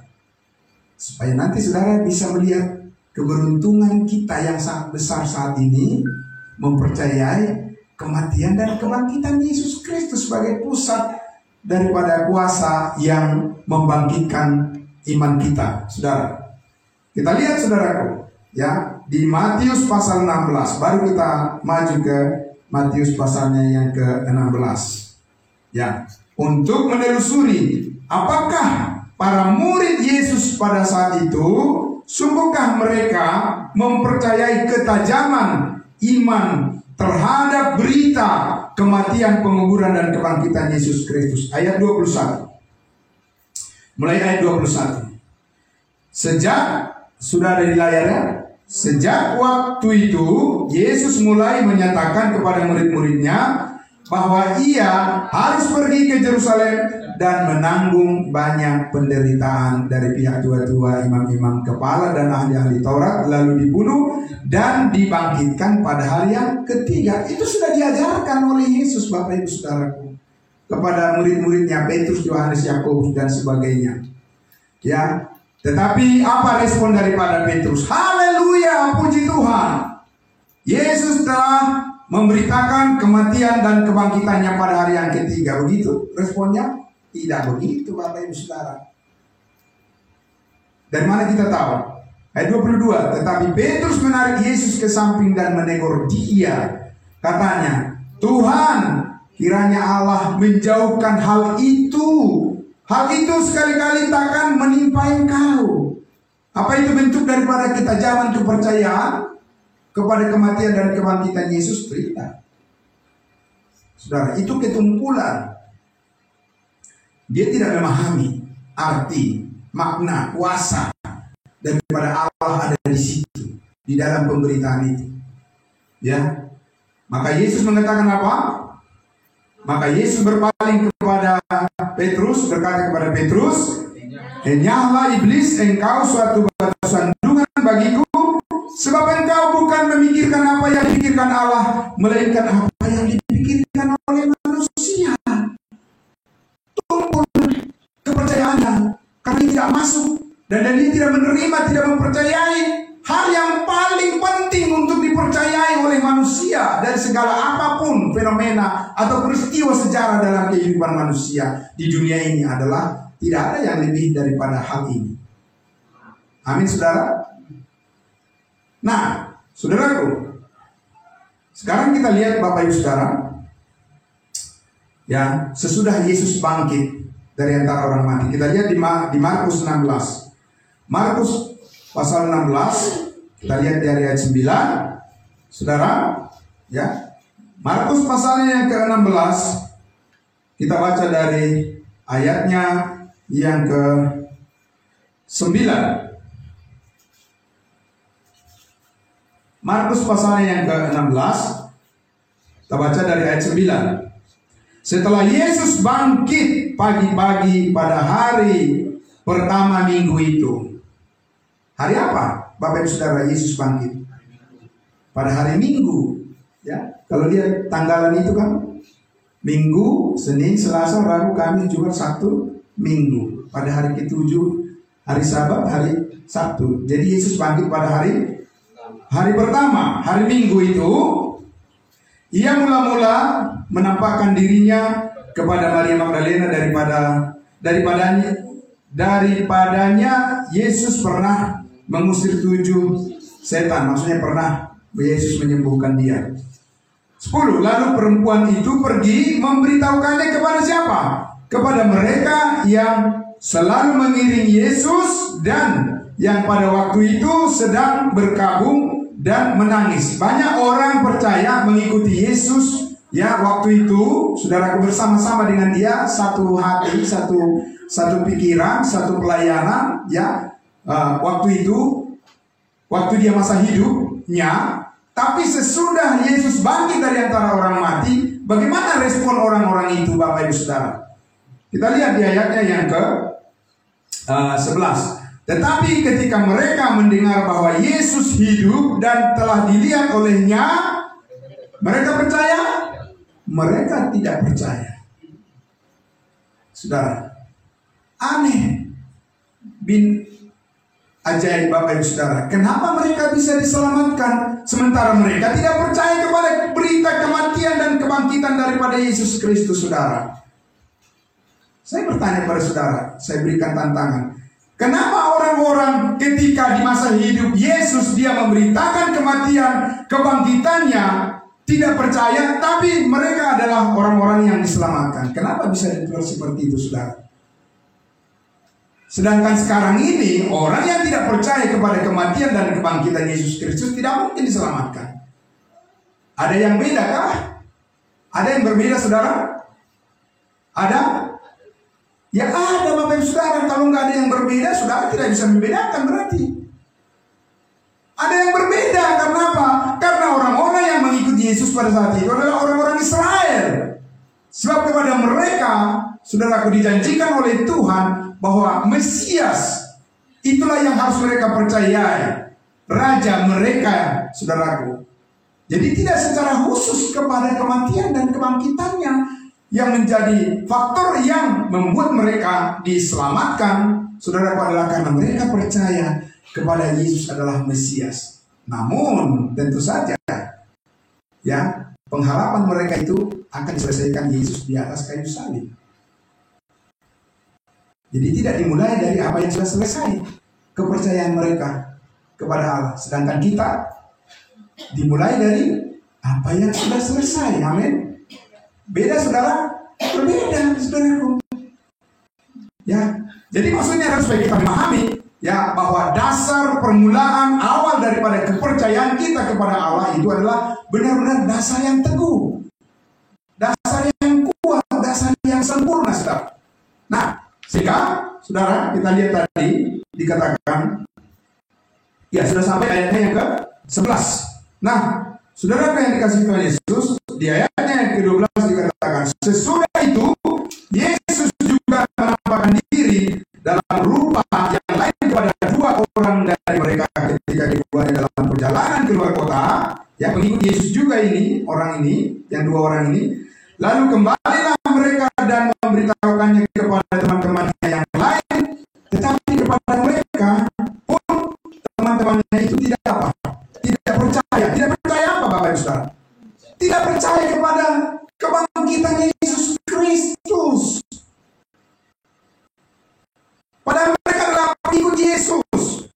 Supaya nanti saudara bisa melihat keberuntungan kita yang sangat besar saat ini, mempercayai kematian dan kebangkitan Yesus Kristus sebagai pusat daripada kuasa yang membangkitkan iman kita, saudara. Kita lihat, saudaraku, ya, di Matius pasal 16. Baru kita maju ke Matius pasalnya yang ke-16. Ya, untuk menelusuri apakah para murid Yesus pada saat itu, sungguhkah mereka mempercayai ketajaman iman terhadap berita kematian, penguburan dan kebangkitan Yesus Kristus. Ayat 21. Mulai ayat 21. Sudah ada di layarnya. Sejak waktu itu Yesus mulai menyatakan kepada murid-muridnya bahwa ia harus pergi ke Yerusalem dan menanggung banyak penderitaan dari pihak tua-tua, imam-imam, kepala dan ahli-ahli Taurat, lalu dibunuh dan dibangkitkan pada hari yang ketiga. Itu sudah diajarkan oleh Yesus, Bapak Ibu Saudaraku, kepada murid-muridnya Petrus, Yohanes, Yakobus dan sebagainya. Ya, tetapi apa respon daripada Petrus? Haleluya, puji Tuhan. Yesus telah memberitakan kematian dan kebangkitannya pada hari yang ketiga. Begitu responnya? Tidak begitu, Bapak Ibu Saudara. Dan mana kita tahu? Ayat 22. Tetapi Petrus menarik Yesus ke samping dan menegur dia. Katanya, Tuhan, kiranya Allah menjauhkan hal itu. Hal itu sekali-kali takkan menimpa engkau. Apa itu bentuk daripada ketajaman kepercayaan kepada kematian dan kebangkitan Yesus? Tidak. Saudara, itu ketumpulan. Dia tidak memahami arti, makna, kuasa daripada Allah ada di situ, di dalam pemberitaan itu. Ya, Maka Yesus mengatakan apa? Maka Yesus berpaling kepada Petrus, berkata kepada Petrus, "Enyahlah iblis, engkau suatu batu sandungan bagiku, sebab engkau bukan memikirkan apa yang dipikirkan Allah, melainkan apa yang dipikirkan oleh manusia." Tumpul kepercayaannya, karena dia tidak masuk dan dia tidak menerima, tidak mempercayai hal yang paling penting untuk dipercayai oleh manusia dari segala apapun fenomena atau peristiwa sejarah dalam kehidupan manusia di dunia ini adalah tidak ada yang lebih daripada hal ini. Amin, saudara. Nah, saudaraku, sekarang kita lihat Bapak Ibu Saudara, ya, sesudah Yesus bangkit dari antara orang mati. Kita lihat di Markus 16. Markus pasal 16, kita lihat dari ayat 9. Saudara, ya. Markus pasalnya yang ke-16, kita baca dari ayatnya yang ke-9. Markus pasalnya yang ke-16, kita baca dari ayat 9. Setelah Yesus bangkit pagi-pagi pada hari pertama minggu itu. Hari apa? Bapak Ibu Saudara, Yesus bangkit pada hari Minggu. Ya, kalau lihat tanggalan itu kan Minggu, Senin, Selasa, Rabu, Kamis, Jumat, Sabtu, Minggu. Pada hari ke-7, hari Sabat, hari Sabtu. Jadi Yesus bangkit pada hari pertama, hari Minggu itu. Ia mula-mula menampakkan dirinya kepada Maria Magdalena daripadanya Yesus pernah mengusir 7 setan. Maksudnya pernah Yesus menyembuhkan dia. 10. Lalu perempuan itu pergi memberitahukannya kepada siapa? Kepada mereka yang selalu mengiringi Yesus dan yang pada waktu itu sedang berkabung dan menangis. Banyak orang percaya mengikuti Yesus, ya, waktu itu, saudaraku, bersama-sama dengan dia, satu hati, satu pikiran, satu pelayanan, ya. Waktu itu, waktu dia masa hidupnya. Tapi sesudah Yesus bangkit dari antara orang mati, bagaimana respon orang-orang itu, Bapak Ibu Saudara? Kita lihat di ayatnya yang ke-11. Tetapi ketika mereka mendengar bahwa Yesus hidup dan telah dilihat olehnya, mereka percaya? Mereka tidak percaya. Saudara, aneh bin ajaib Bapak Ibu Saudara. Kenapa mereka bisa diselamatkan sementara mereka tidak percaya kepada berita kematian dan kebangkitan daripada Yesus Kristus, saudara? Saya bertanya pada saudara, saya berikan tantangan. Kenapa orang-orang ketika di masa hidup Yesus dia memberitakan kematian, kebangkitannya, tidak percaya, tapi mereka adalah orang-orang yang diselamatkan? Kenapa bisa ditulis seperti itu, saudara? Sedangkan sekarang ini orang yang tidak percaya kepada kematian dan kebangkitan Yesus Kristus tidak mungkin diselamatkan. Ada yang beda kah? Ada yang berbeda, saudara? Ada? Ya ada, Bapak Ibu Saudara. Kalau nggak ada yang berbeda, saudara tidak bisa membedakan berarti. Ada yang berbeda, karena apa? Karena orang-orang yang mengikuti Yesus pada saat itu adalah orang-orang Israel. Sebab kepada mereka, saudaraku, dijanjikan oleh Tuhan bahwa Mesias itulah yang harus mereka percayai, Raja mereka, saudaraku. Jadi tidak secara khusus kepada kematian dan kebangkitannya yang menjadi faktor yang membuat mereka diselamatkan, saudaraku, adalah karena mereka percaya kepada Yesus adalah Mesias. Namun tentu saja, ya, pengharapan mereka itu akan diselesaikan Yesus di atas kayu salib. Jadi tidak dimulai dari apa yang sudah selesai, kepercayaan mereka kepada Allah. Sedangkan kita dimulai dari apa yang sudah selesai. Amin. Beda, saudara? Berbeda, saudaraku. Ya, jadi maksudnya harus supaya kita memahami, ya, bahwa dasar permulaan awal daripada kepercayaan kita kepada Allah itu adalah benar-benar dasar yang teguh, dasar yang kuat, dasar yang sempurna, saudara. Nah, sehingga, saudara, kita lihat tadi dikatakan, ya, sudah sampai ayatnya yang ke-11. Nah, saudara yang dikasih Tuhan Yesus, di ayatnya yang ke-12 dikatakan, sesudah itu Yesus juga menampakkan diri dalam rupa yang lain kepada dua orang dari mereka ketika keduanya dalam perjalanan keluar kota. Ya, pengikut Yesus juga ini, orang ini, yang dua orang ini. Lalu kembalilah mereka dan memberitahukannya kepada teman-temannya yang lain. Tetapi kepada mereka pun teman-temannya itu tidak apa? Tidak percaya. Tidak percaya apa Bapak Ibu Saudara? Tidak percaya kepada kebangkitan Yesus Kristus. Padahal mereka adalah pengikut Yesus.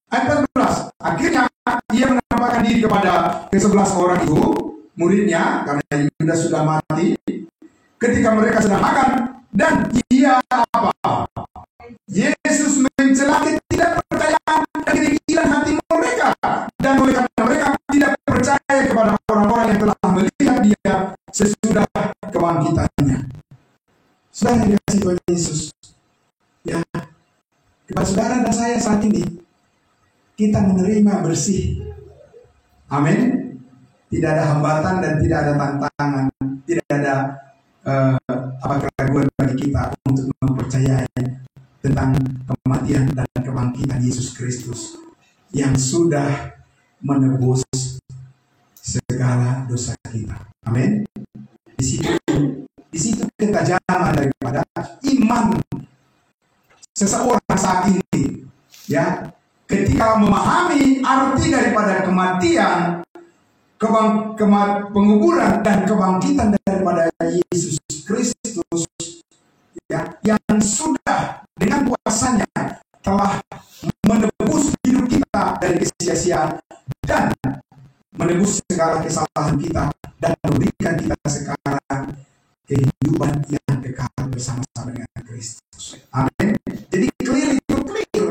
Ayat 14. Akhirnya ia menampakkan diri kepada ke-11 orang itu, muridnya, karena Yudas sudah mati. Ketika mereka sedang makan, dan ia apa? Yesus mencela ketidakpercayaan dan kegigilan hati mereka, dan oleh karena mereka tidak percaya kepada orang-orang yang telah melihat dia sesudah kebangkitannya. Saudara yang dikasihi Tuhan Yesus, ya, kepada saudara dan saya saat ini, kita menerima bersih. Amin. Tidak ada hambatan dan tidak ada tantangan, tidak ada keraguan bagi kita untuk mempercayai tentang kematian dan kebangkitan Yesus Kristus yang sudah menebus segala dosa kita. Amin. Di situ ketajaman daripada iman seseorang saat ini, ya, ketika memahami arti daripada kematian, penguburan dan kebangkitan daripada Yesus Kristus, ya, yang sudah dengan kuasanya telah menebus hidup kita dari kesia-siaan dan menebus segala kesalahan kita dan memberikan kita sekarang kehidupan yang kekal bersama-sama dengan Kristus. Amin. Jadi clear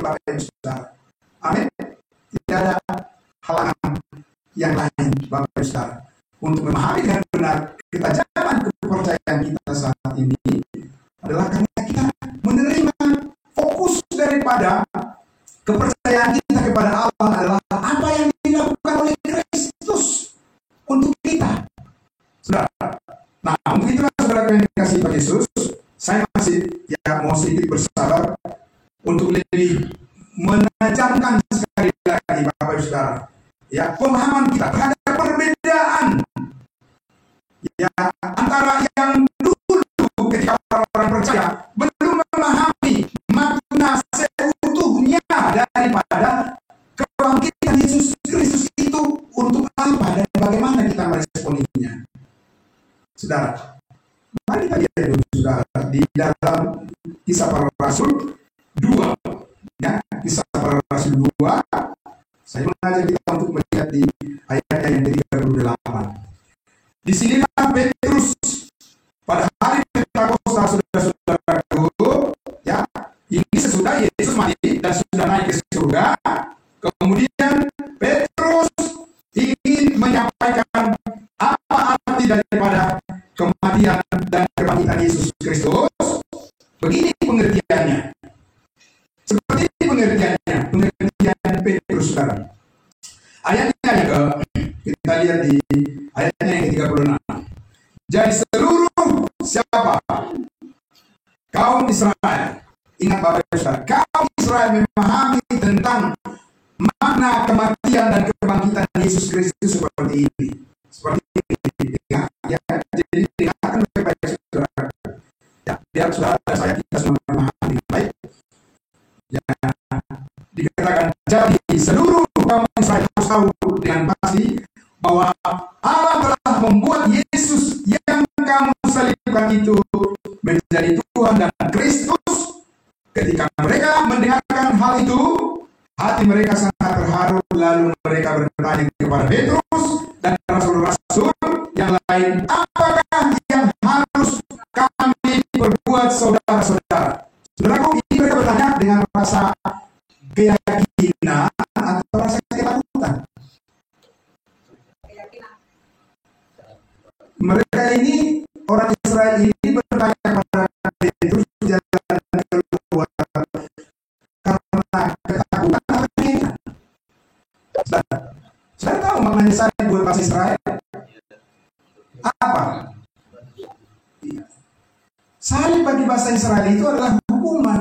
Bapak Ibu Saudara. Amin. Tidak ada halangan yang lain Bapak Ibu Saudara untuk memahami dengan benar ketajaman kepercayaan kita saat ini adalah karena kita menerima fokus daripada kepercayaan kita kepada Allah adalah apa yang dilakukan oleh Kristus untuk kita, saudara. Nah, untuk itulah saudara yang dikasihi Tuhan Yesus, saya masih mau sedikit bersabar untuk lebih menajamkan sekali lagi Bapak Ibu Saudara, ya, pemahaman kita terhadap perbedaan, ya, antara yang dulu ketika orang-orang percaya belum memahami makna seutuhnya daripada kebangkitan Yesus Kristus itu untuk apa dan bagaimana kita meresponinya. Saudara, mari kita lihat dulu saudara di dalam Kisah Para Rasul 2, ya, Kisah Para Rasul 2. Saya mengajak kita untuk melihat di ayat yang ke-38. Di sinilah Petrus pada hari Pentakosta, saudara-saudaraku, ya, ini sesudah Yesus mati dan sudah naik ke surga. Kemudian Petrus ingin menyampaikan apa arti daripada kematian dan kebangkitan Yesus Kristus. Begini pengertiannya. Seperti pengertiannya, pengertian Petrus sekarang. Ayatnya yang kita lihat di ayatnya yang ke-36. Jadi seluruh siapa? Kaum Israel. Ingat Bapak Ibu Saudara, kaum Israel memahami tentang makna kematian dan kebangkitan Yesus Kristus seperti ini. Seperti ini. Ya, jadi dengarkan baik-baik saudara. Ya, biar saudara dan saya kita semua memahami dengan baik. Ya, dikatakan jadi seluruh kaum Israel harus tahu dengan pasti bahwa Allah telah membuat Yesus yang kamu salibkan itu menjadi Tuhan dan Kristus. Ketika mereka mendengarkan hal itu, hati mereka sangat terharu. Lalu mereka bertanya kepada Petrus dan rasul-rasul yang lain, apakah yang harus kami perbuat saudara-saudara? Saudaraku, ini mereka bertanya dengan rasa keyakinan atau rasa ketakutan. Mereka ini, orang Israel ini bertanya kepada Petrus jalan keluar karena ketakutan atau keyakinan. Saudara tahu maknanya salib buat bangsa Israel? Salib bagi bangsa Israel itu adalah hukuman,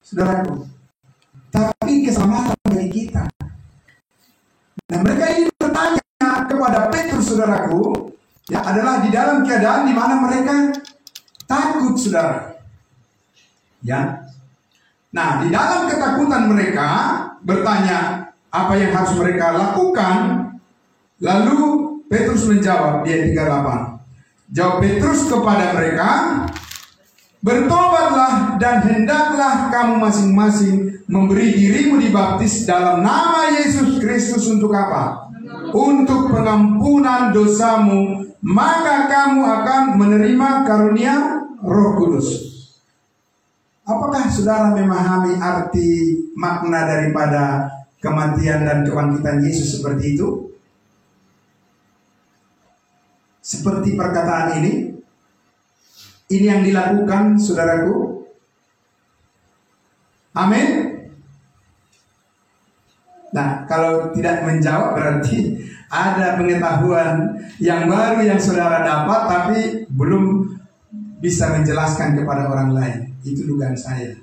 saudaraku, tapi keselamatan bagi kita. Nah, mereka ini bertanya kepada Petrus, saudaraku, ya, adalah di dalam keadaan di mana mereka takut, saudara. Ya. Nah, di dalam ketakutan mereka bertanya apa yang harus mereka lakukan. Lalu Petrus menjawab di ayat 38. Jawab Petrus kepada mereka, bertobatlah dan hendaklah kamu masing-masing memberi dirimu dibaptis dalam nama Yesus Kristus untuk apa? Untuk pengampunan dosamu, maka kamu akan menerima karunia Roh Kudus. Apakah saudara memahami arti makna daripada kematian dan kebangkitan Yesus seperti itu? Seperti perkataan ini yang dilakukan, saudaraku. Amin. Nah, kalau tidak menjawab berarti ada pengetahuan yang baru yang saudara dapat tapi belum bisa menjelaskan kepada orang lain. Itu dugaan saya.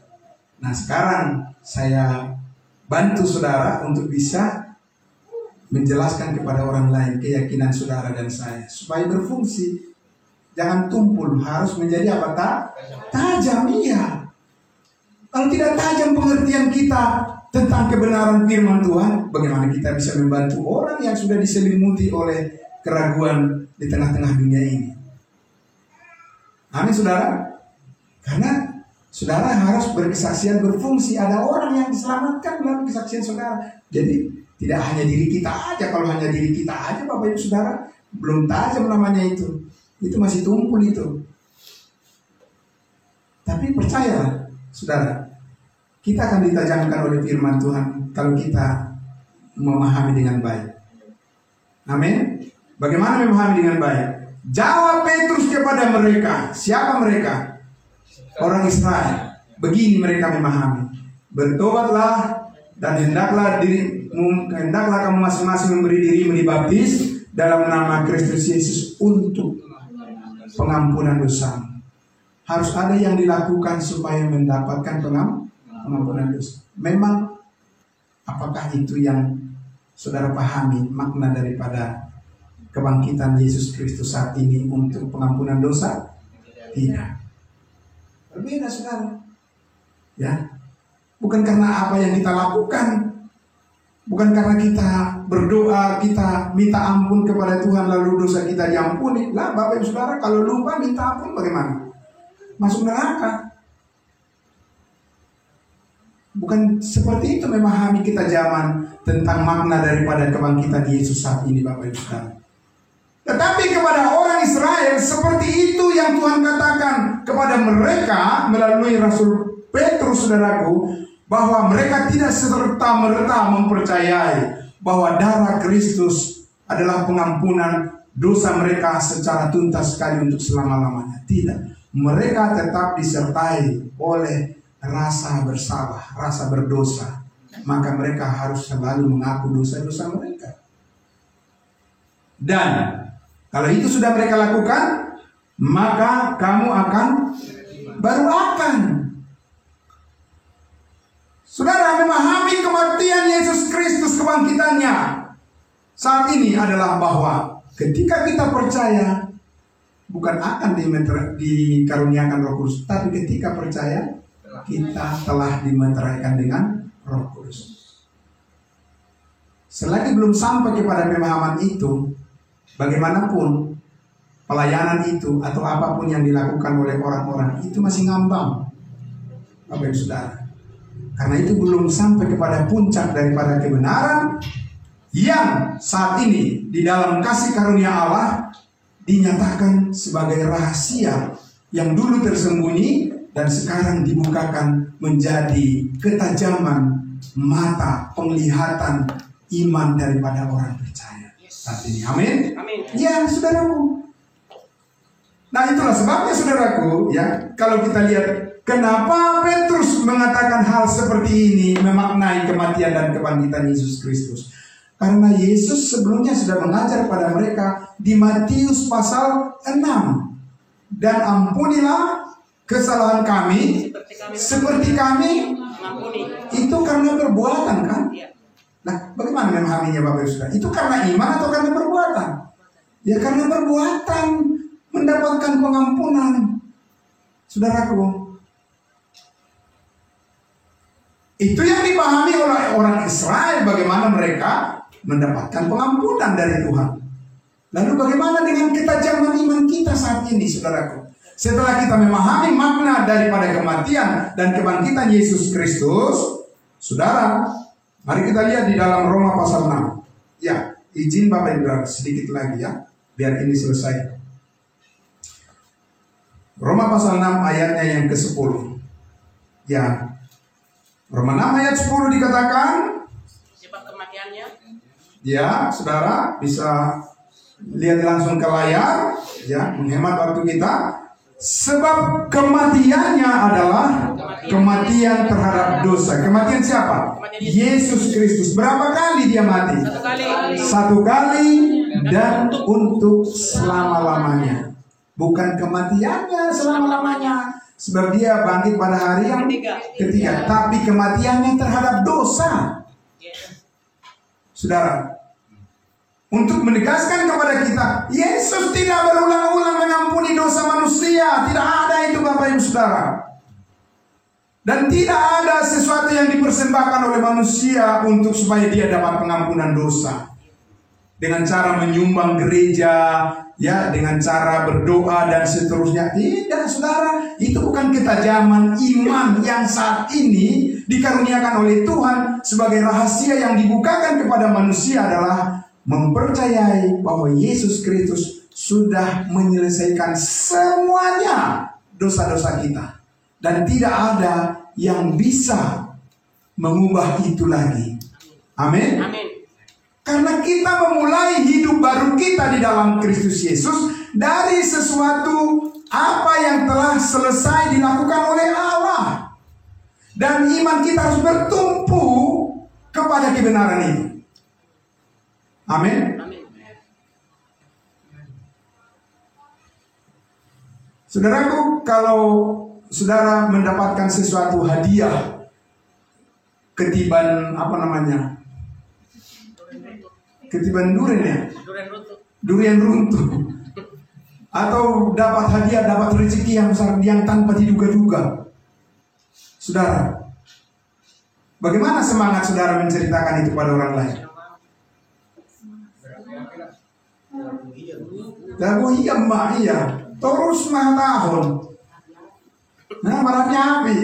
Nah, sekarang saya bantu saudara untuk bisa menjelaskan kepada orang lain keyakinan saudara dan saya supaya berfungsi. Jangan tumpul, harus menjadi apa? Tajam, iya. Kalau tidak tajam pengertian kita tentang kebenaran firman Tuhan, bagaimana kita bisa membantu orang yang sudah diselimuti oleh keraguan di tengah-tengah dunia ini? Amin, saudara. Karena saudara harus berkesaksian, berfungsi. Ada orang yang diselamatkan melalui kesaksian saudara. Jadi tidak hanya diri kita aja. Kalau hanya diri kita aja, Bapak Ibu Saudara, belum tajam namanya itu. Itu masih tumpul itu. Tapi percayalah, saudara, kita akan ditajamkan oleh firman Tuhan kalau kita memahami dengan baik. Amin. Bagaimana memahami dengan baik? Jawab Petrus kepada mereka. Siapa mereka? Orang Israel. Begini mereka memahami. Bertobatlah dan hendaklah kamu masing-masing memberi dirimu dibaptis dalam nama Kristus Yesus untuk pengampunan dosa. Harus ada yang dilakukan supaya mendapatkan pengampunan dosa. Memang apakah itu yang saudara pahami makna daripada kebangkitan Yesus Kristus saat ini untuk pengampunan dosa? Tidak. Berbeda, saudara. Ya. Bukan karena apa yang kita lakukan, bukan karena kita berdoa, kita minta ampun kepada Tuhan lalu dosa kita diampuni. Lah, Bapak Ibu Saudara, kalau lupa minta ampun bagaimana? Masuk neraka. Bukan seperti itu memahami kita zaman tentang makna daripada kebangkitan Yesus saat ini, Bapak Ibu Saudara. Tetapi kepada orang Israel seperti itu yang Tuhan katakan kepada mereka melalui Rasul Petrus, saudaraku, bahwa mereka tidak serta-merta mempercayai bahwa darah Kristus adalah pengampunan dosa mereka secara tuntas sekali untuk selama-lamanya. Tidak. Mereka tetap disertai oleh rasa bersalah, rasa berdosa. Maka mereka harus selalu mengaku dosa-dosa mereka. Dan kalau itu sudah mereka lakukan, maka kamu akan saudara memahami kematian Yesus Kristus, kebangkitannya saat ini adalah bahwa ketika kita percaya, bukan akan dikaruniakan Roh Kudus, tapi ketika percaya kita telah dimeteraikan dengan Roh Kudus. Selagi belum sampai kepada pemahaman itu, bagaimanapun pelayanan itu atau apapun yang dilakukan oleh orang-orang itu masih ngambang, Bapak Ibu Saudara. Karena itu belum sampai kepada puncak daripada kebenaran yang saat ini di dalam kasih karunia Allah dinyatakan sebagai rahasia yang dulu tersembunyi dan sekarang dibukakan menjadi ketajaman mata penglihatan iman daripada orang percaya saat ini. Amin. Amin. Ya, saudaraku. Nah, itulah sebabnya, saudaraku, ya, kalau kita lihat kenapa Petrus mengatakan hal seperti ini, memaknai kematian dan kebangkitan Yesus Kristus. Karena Yesus sebelumnya sudah mengajar pada mereka di Matius pasal 6. dan ampunilah kesalahan kami seperti kami mengampuni. Itu karena perbuatan kan? Iya. Nah, bagaimana memahaminya Bapak Ibu Saudara? Itu karena iman atau karena perbuatan? Ya karena perbuatan mendapatkan pengampunan. Saudaraku, itu yang dipahami oleh orang Israel, bagaimana mereka mendapatkan pengampunan dari Tuhan. Lalu bagaimana dengan ketajaman iman kita saat ini, saudaraku? Setelah kita memahami makna daripada kematian dan kebangkitan Yesus Kristus, saudara, mari kita lihat di dalam Roma pasal 6. Ya, izin Bapak Ibu sedikit lagi ya, biar ini selesai. Roma pasal 6 ayatnya yang ke-10. Ya, Roma 6 ayat 10 dikatakan, Sebab kematiannya. ya, saudara bisa lihat langsung ke layar, ya, menghemat waktu kita. Sebab kematiannya adalah kematian terhadap dosa. Kematian siapa? Yesus Kristus. Berapa kali dia mati? Satu kali dan untuk selama-lamanya. Bukan kematiannya selama-lamanya, sebab dia bangkit pada hari yang ketiga. Tapi kematiannya terhadap dosa. Saudara, untuk menegaskan kepada kita, Yesus tidak berulang-ulang mengampuni dosa manusia. Tidak ada itu Bapak Ibu Saudara. Dan tidak ada sesuatu yang dipersembahkan oleh manusia untuk supaya dia dapat pengampunan dosa. Dengan cara menyumbang gereja, ya, dengan cara berdoa dan seterusnya. Tidak, saudara, itu bukan ketajaman iman yang saat ini dikaruniakan oleh Tuhan. Sebagai rahasia yang dibukakan kepada manusia adalah mempercayai bahwa Yesus Kristus sudah menyelesaikan semuanya dosa-dosa kita. Dan tidak ada yang bisa mengubah itu lagi. Amin. Amin. Karena kita memulai hidup baru kita di dalam Kristus Yesus dari sesuatu apa yang telah selesai dilakukan oleh Allah. Dan iman kita harus bertumpu kepada kebenaran itu. Amin. Amin. Saudaraku, kalau saudara mendapatkan sesuatu hadiah ketiban ketiban durian ya? Durian runtuh. Atau dapat hadiah, dapat rezeki yang besar yang tanpa diduga-duga. Saudara, bagaimana semangat saudara menceritakan itu pada orang lain? Lagu iya mbak, iya. Terus mah tahun. Nah, marahnya api.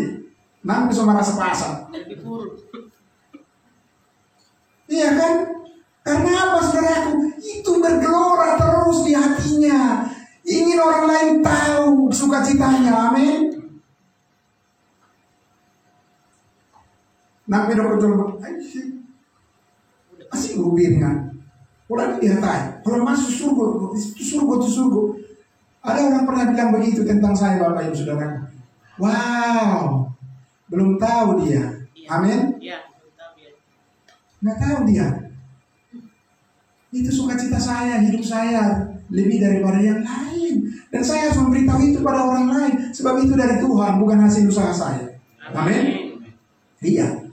Nanti bisa marah sepasang. Iya kan? Karena apa saudaraku? Itu bergelora terus di hatinya. Ingin orang lain tahu sukacitanya. Amin. Nabi dokter asik rubirnya. Orang dihatai. Kalau masuk surga, itu surga. Ada orang pernah bilang begitu tentang saya, Bapak Ibu Saudara. Wow, belum tahu dia. Amin. Iya, belum tahu dia. Nggak tahu dia. Itu sukacita saya, hidup saya lebih daripada yang lain. Dan saya harus memberitahu itu pada orang lain. Sebab itu dari Tuhan, bukan hasil usaha saya. Amin. Iya.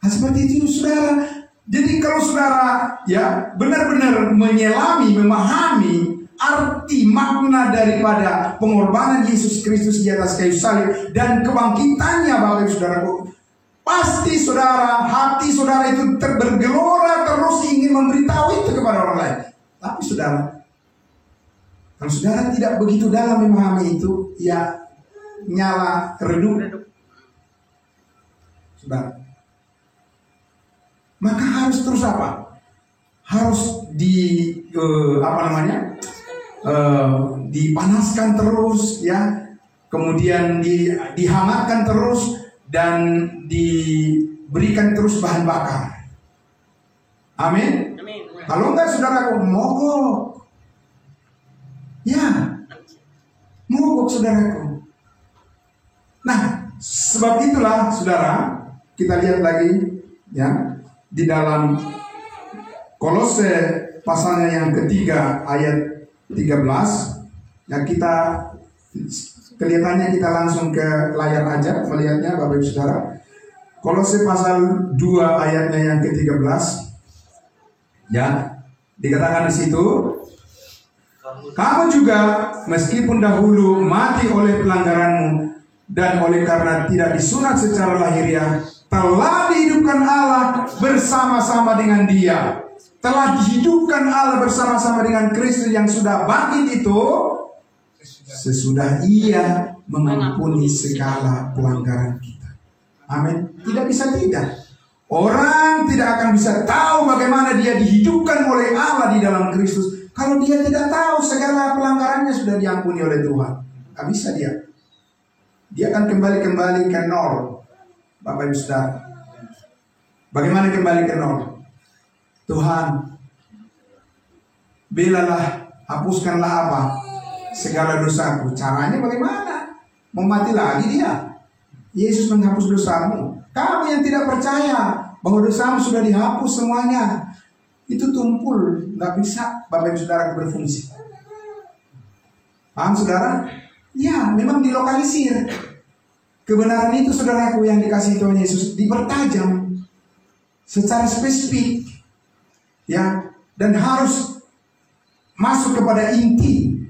Nah, seperti itu saudara. Jadi kalau saudara ya benar-benar menyelami, memahami arti makna daripada pengorbanan Yesus Kristus di atas kayu salib dan kebangkitannya, Bapak Ibu Saudaraku, pasti saudara, hati saudara itu bergelora terus ingin memberitahu itu kepada orang lain. Tapi saudara, kalau saudara tidak begitu dalam memahami itu, ya nyala redup. Saudara, maka harus terus apa? Harus dipanaskan terus, ya, kemudian dihangatkan terus dan diberikan terus bahan bakar. Amin. Amin. Kalau enggak saudaraku mogok. Ya, mogok saudaraku. Nah, sebab itulah saudara, kita lihat lagi ya di dalam Kolose pasalnya yang ketiga ayat 13, yang kita Kelihatannya kita langsung ke layar aja melihatnya Bapak Ibu Saudara. Kolose pasal 2 ayatnya yang ke-13. Ya, dikatakan di situ, kamu juga meskipun dahulu mati oleh pelanggaranmu dan oleh karena tidak disunat secara lahiriah, telah dihidupkan Allah bersama-sama dengan Dia. Telah dihidupkan Allah bersama-sama dengan Kristus yang sudah bangkit itu sesudah Ia mengampuni segala pelanggaran kita. Amin. Tidak bisa tidak. Orang tidak akan bisa tahu bagaimana dia dihidupkan oleh Allah di dalam Kristus kalau dia tidak tahu segala pelanggarannya sudah diampuni oleh Tuhan. Tidak bisa dia. Dia akan kembali ke nol. Bapak Ibu Saudara. Bagaimana kembali ke nol? Tuhan, belalah, hapuskanlah apa? Segala dosaku. Caranya bagaimana? Mau mati lagi dia. Yesus menghapus dosamu. Kamu yang tidak percaya bahwa dosamu sudah dihapus semuanya, itu tumpul, nggak bisa Bapak Ibu Saudara berfungsi. Paham Saudara? Ya, memang dilokalisir. Kebenaran itu saudaraku yang dikasih Tuhan Yesus dipertajam secara spesifik, ya, dan harus masuk kepada inti,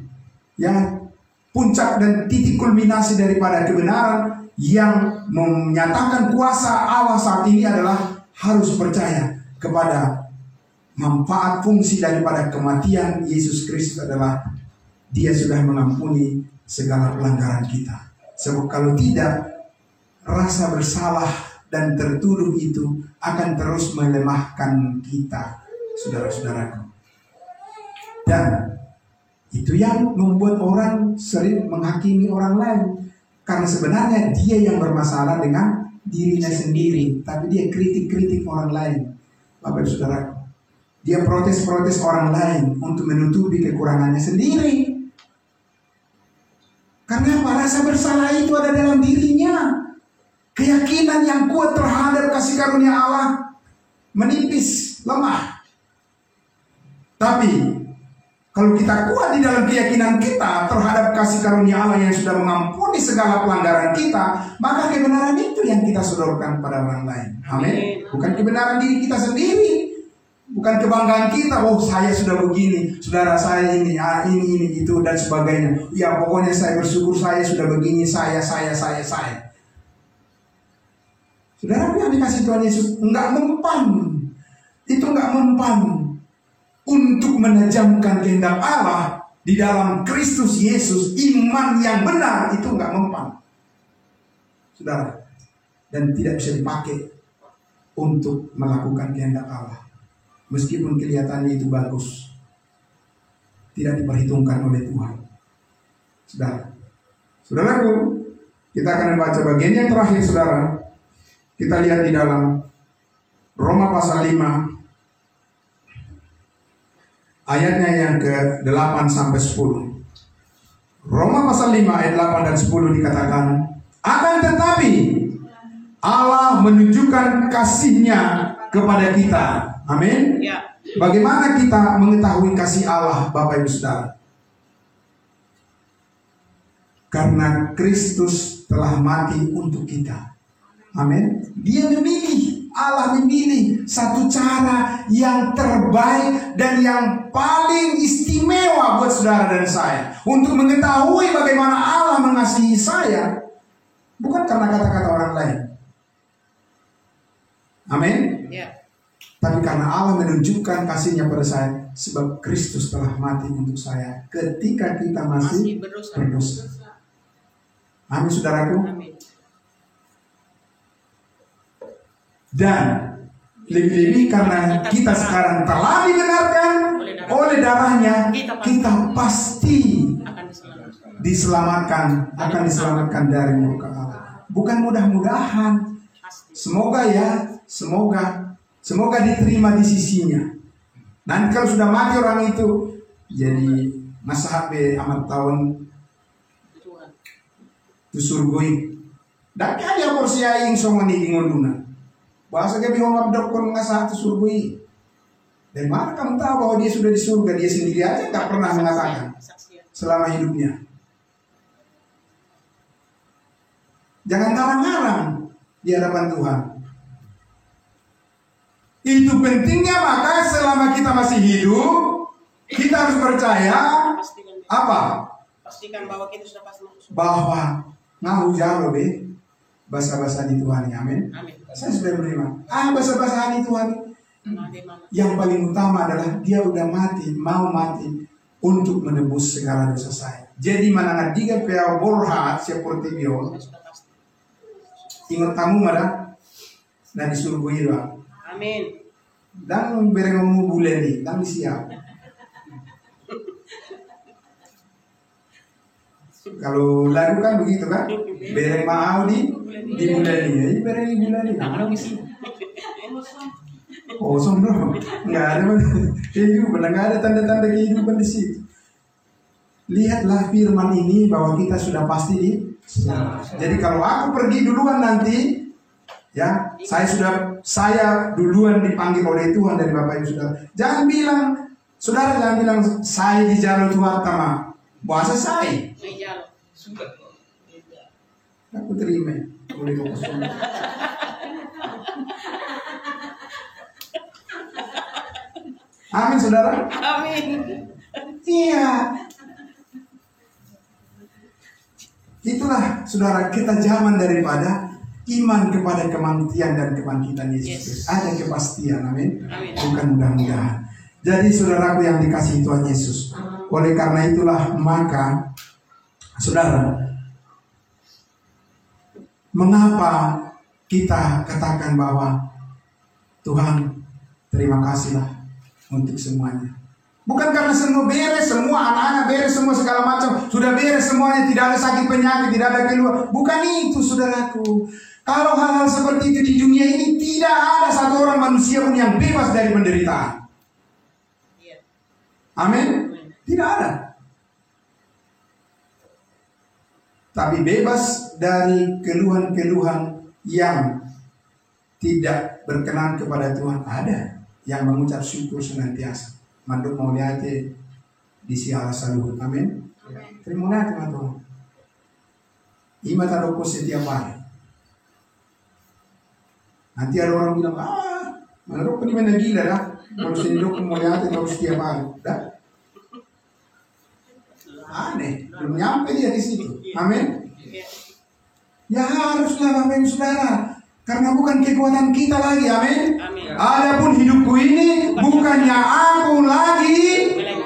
ya, puncak dan titik kulminasi daripada kebenaran yang menyatakan kuasa Allah saat ini adalah harus percaya kepada manfaat fungsi daripada kematian Yesus Kristus adalah Dia sudah mengampuni segala pelanggaran kita. Sebab kalau tidak, rasa bersalah dan tertuduh itu akan terus melemahkan kita, saudara-saudaraku. Dan itu yang membuat orang sering menghakimi orang lain. Karena sebenarnya dia yang bermasalah dengan dirinya sendiri, tapi dia kritik-kritik orang lain. Bapak Ibu Saudaraku, dia protes-protes orang lain untuk menutupi kekurangannya sendiri. Karena apa? Rasa bersalah itu ada dalam dirinya. Keyakinan yang kuat terhadap kasih karunia Allah menipis, lemah. Tapi kalau kita kuat di dalam keyakinan kita terhadap kasih karunia Allah yang sudah mengampuni segala pelanggaran kita, maka kebenaran itu yang kita sodorkan pada orang lain. Amin. Bukan kebenaran diri kita sendiri, bukan kebanggaan kita. Oh, saya sudah begini, saudara saya ini itu dan sebagainya. Ya, pokoknya saya bersyukur saya sudah begini, saya. Saudara yang dikasih Tuhan Yesus enggak mempan. Itu enggak mempan untuk menajamkan kehendak Allah di dalam Kristus Yesus. Iman yang benar itu enggak mempan, saudara, dan tidak bisa dipakai untuk melakukan kehendak Allah. Meskipun kelihatannya itu bagus, tidak diperhitungkan oleh Tuhan. Saudaraku, kita akan membaca bagian yang terakhir, saudara. Kita lihat di dalam Roma pasal 5 ayatnya yang ke-8 sampai 10. Roma pasal 5 ayat 8 dan 10 dikatakan, akan tetapi Allah menunjukkan kasih-Nya kepada kita. Amin. Ya. Bagaimana kita mengetahui kasih Allah, Bapak Ibu Saudara? Karena Kristus telah mati untuk kita. Amin. Dia memilih, Allah memilih satu cara yang terbaik dan yang paling istimewa buat saudara dan saya untuk mengetahui bagaimana Allah mengasihi saya, bukan karena kata-kata orang lain. Amin. Ya. Tapi karena Allah menunjukkan kasih-Nya pada saya, sebab Kristus telah mati untuk saya ketika kita masih berdosa. Amin, saudaraku. Amin. Dan lebih-lebih karena kita sekarang telah dibenarkan oleh darahnya, kita pasti diselamatkan, akan diselamatkan dari murka Allah. Bukan mudah-mudahan, semoga ya, semoga diterima di sisinya. Nanti kalau sudah mati orang itu, jadi masa HP amat tahun itu surgoi. Dan kaya porsi aing semua nih ingonduna. Bahasa dia bilang abdok kon ngasah itu surgoi. Dari mana kamu tahu bahwa dia sudah di surga? Dia sendiri aja nggak pernah mengatakan selama hidupnya. Jangan ngarang-ngarang di hadapan Tuhan. Itu pentingnya, maka selama kita masih hidup, kita harus percaya apa? Pastikan bahwa kita sudah pasti masuk. Bahwa ngahu jalo be bahasa-bahasa di Tuhan. Amin. Amin. Saya sudah menerima. Bahasa-bahasa di Tuhan. Bagaimana? Yang paling utama adalah dia udah mati, mau mati untuk menebus segala dosa saya. Jadi manangan diga pea borha seperti bio. Sudah pasti. Ingat kamu mana? Nah disuruh gue. Amin. Dan berengmu buleni, dan siap. Kalau lagu kan begitu kan? Bereng mau di buleni, ini bereng buleni. Oh, sombong. Nggak ada kehidupan, nggak ada tanda-tanda kehidupan di situ. Lihatlah firman ini bahwa kita sudah pasti di. Jadi kalau aku pergi duluan nanti, ya saya duluan dipanggil oleh Tuhan dari Bapak Ibu Saudara. Jangan bilang, saudara jangan bilang saya di jalur Tuhan sama bahasa saya. Aku terima, boleh kosong. Amin, saudara. Amin. Iya. Itulah, saudara, kita zaman daripada iman kepada kematian dan kebangkitan Yesus. Ada kepastian, amin. Bukan mudah-mudahan. Jadi saudaraku yang dikasihi Tuhan Yesus, oleh karena itulah maka, saudara, mengapa kita katakan bahwa Tuhan terima kasihlah untuk semuanya. Bukan karena semua beres, semua anak-anak beres, semua segala macam sudah beres semuanya, tidak ada sakit penyakit, tidak ada keluar. Bukan itu, saudaraku. Kalau hal-hal seperti itu di dunia ini tidak ada satu orang manusia pun yang bebas dari penderitaan. Amin. Tidak ada. Tapi bebas dari keluhan-keluhan yang tidak berkenan kepada Tuhan ada. Yang mengucap syukur senantiasa. Manduk mau lihat di siala saluhut. Amin. Terima kasih teman-teman. Ima taruh setiap hari. Nanti ada orang bilang, menurut ini mana gila dah. Kalau sendok mau lihat harus setiap hari. Dah. Aneh, belum nyampe dia di situ. Amin. Ya haruslah Bapak Ibu Saudara, karena bukan kekuatan kita lagi. Amin. Adapun hidupku ini bukannya aku lagi,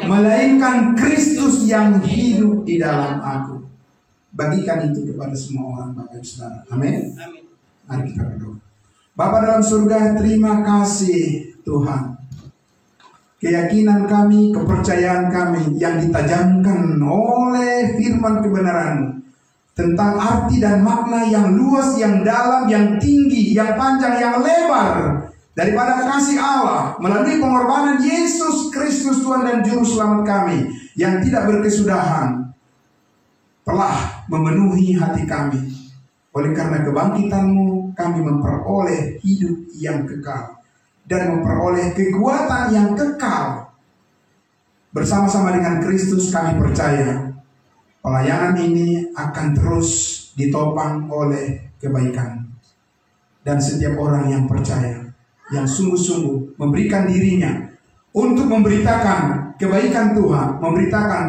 melainkan Kristus yang hidup di dalam aku. Bagikan itu kepada semua orang Bapak Ibu Saudara. Amin. Mari kita berdoa. Bapa dalam surga, terima kasih Tuhan. Keyakinan kami, kepercayaan kami yang ditajamkan oleh firman kebenaran-Mu tentang arti dan makna yang luas, yang dalam, yang tinggi, yang panjang, yang lebar daripada kasih Allah melalui pengorbanan Yesus Kristus Tuhan dan Juru Selamat kami yang tidak berkesudahan telah memenuhi hati kami. Oleh karena kebangkitan-Mu kami memperoleh hidup yang kekal dan memperoleh kekuatan yang kekal. Bersama-sama dengan Kristus kami percaya pelayanan ini akan terus ditopang oleh kebaikan. Dan setiap orang yang percaya, yang sungguh-sungguh memberikan dirinya untuk memberitakan kebaikan Tuhan, memberitakan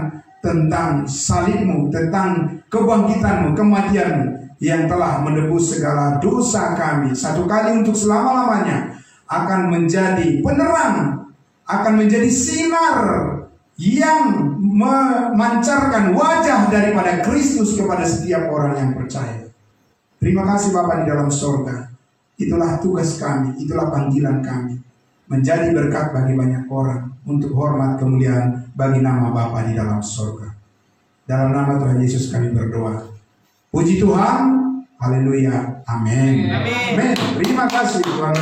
tentang salib-Mu, tentang kebangkitan-Mu, kematian-Mu yang telah menebus segala dosa kami satu kali untuk selama-lamanya, akan menjadi penerang, akan menjadi sinar yang memancarkan wajah daripada Kristus kepada setiap orang yang percaya. Terima kasih Bapa di dalam surga. Itulah tugas kami, itulah panggilan kami, menjadi berkat bagi banyak orang untuk hormat kemuliaan bagi nama Bapa di dalam surga. Dalam nama Tuhan Yesus kami berdoa. Puji Tuhan, haleluya, amin. Amin. Terima kasih Tuhan.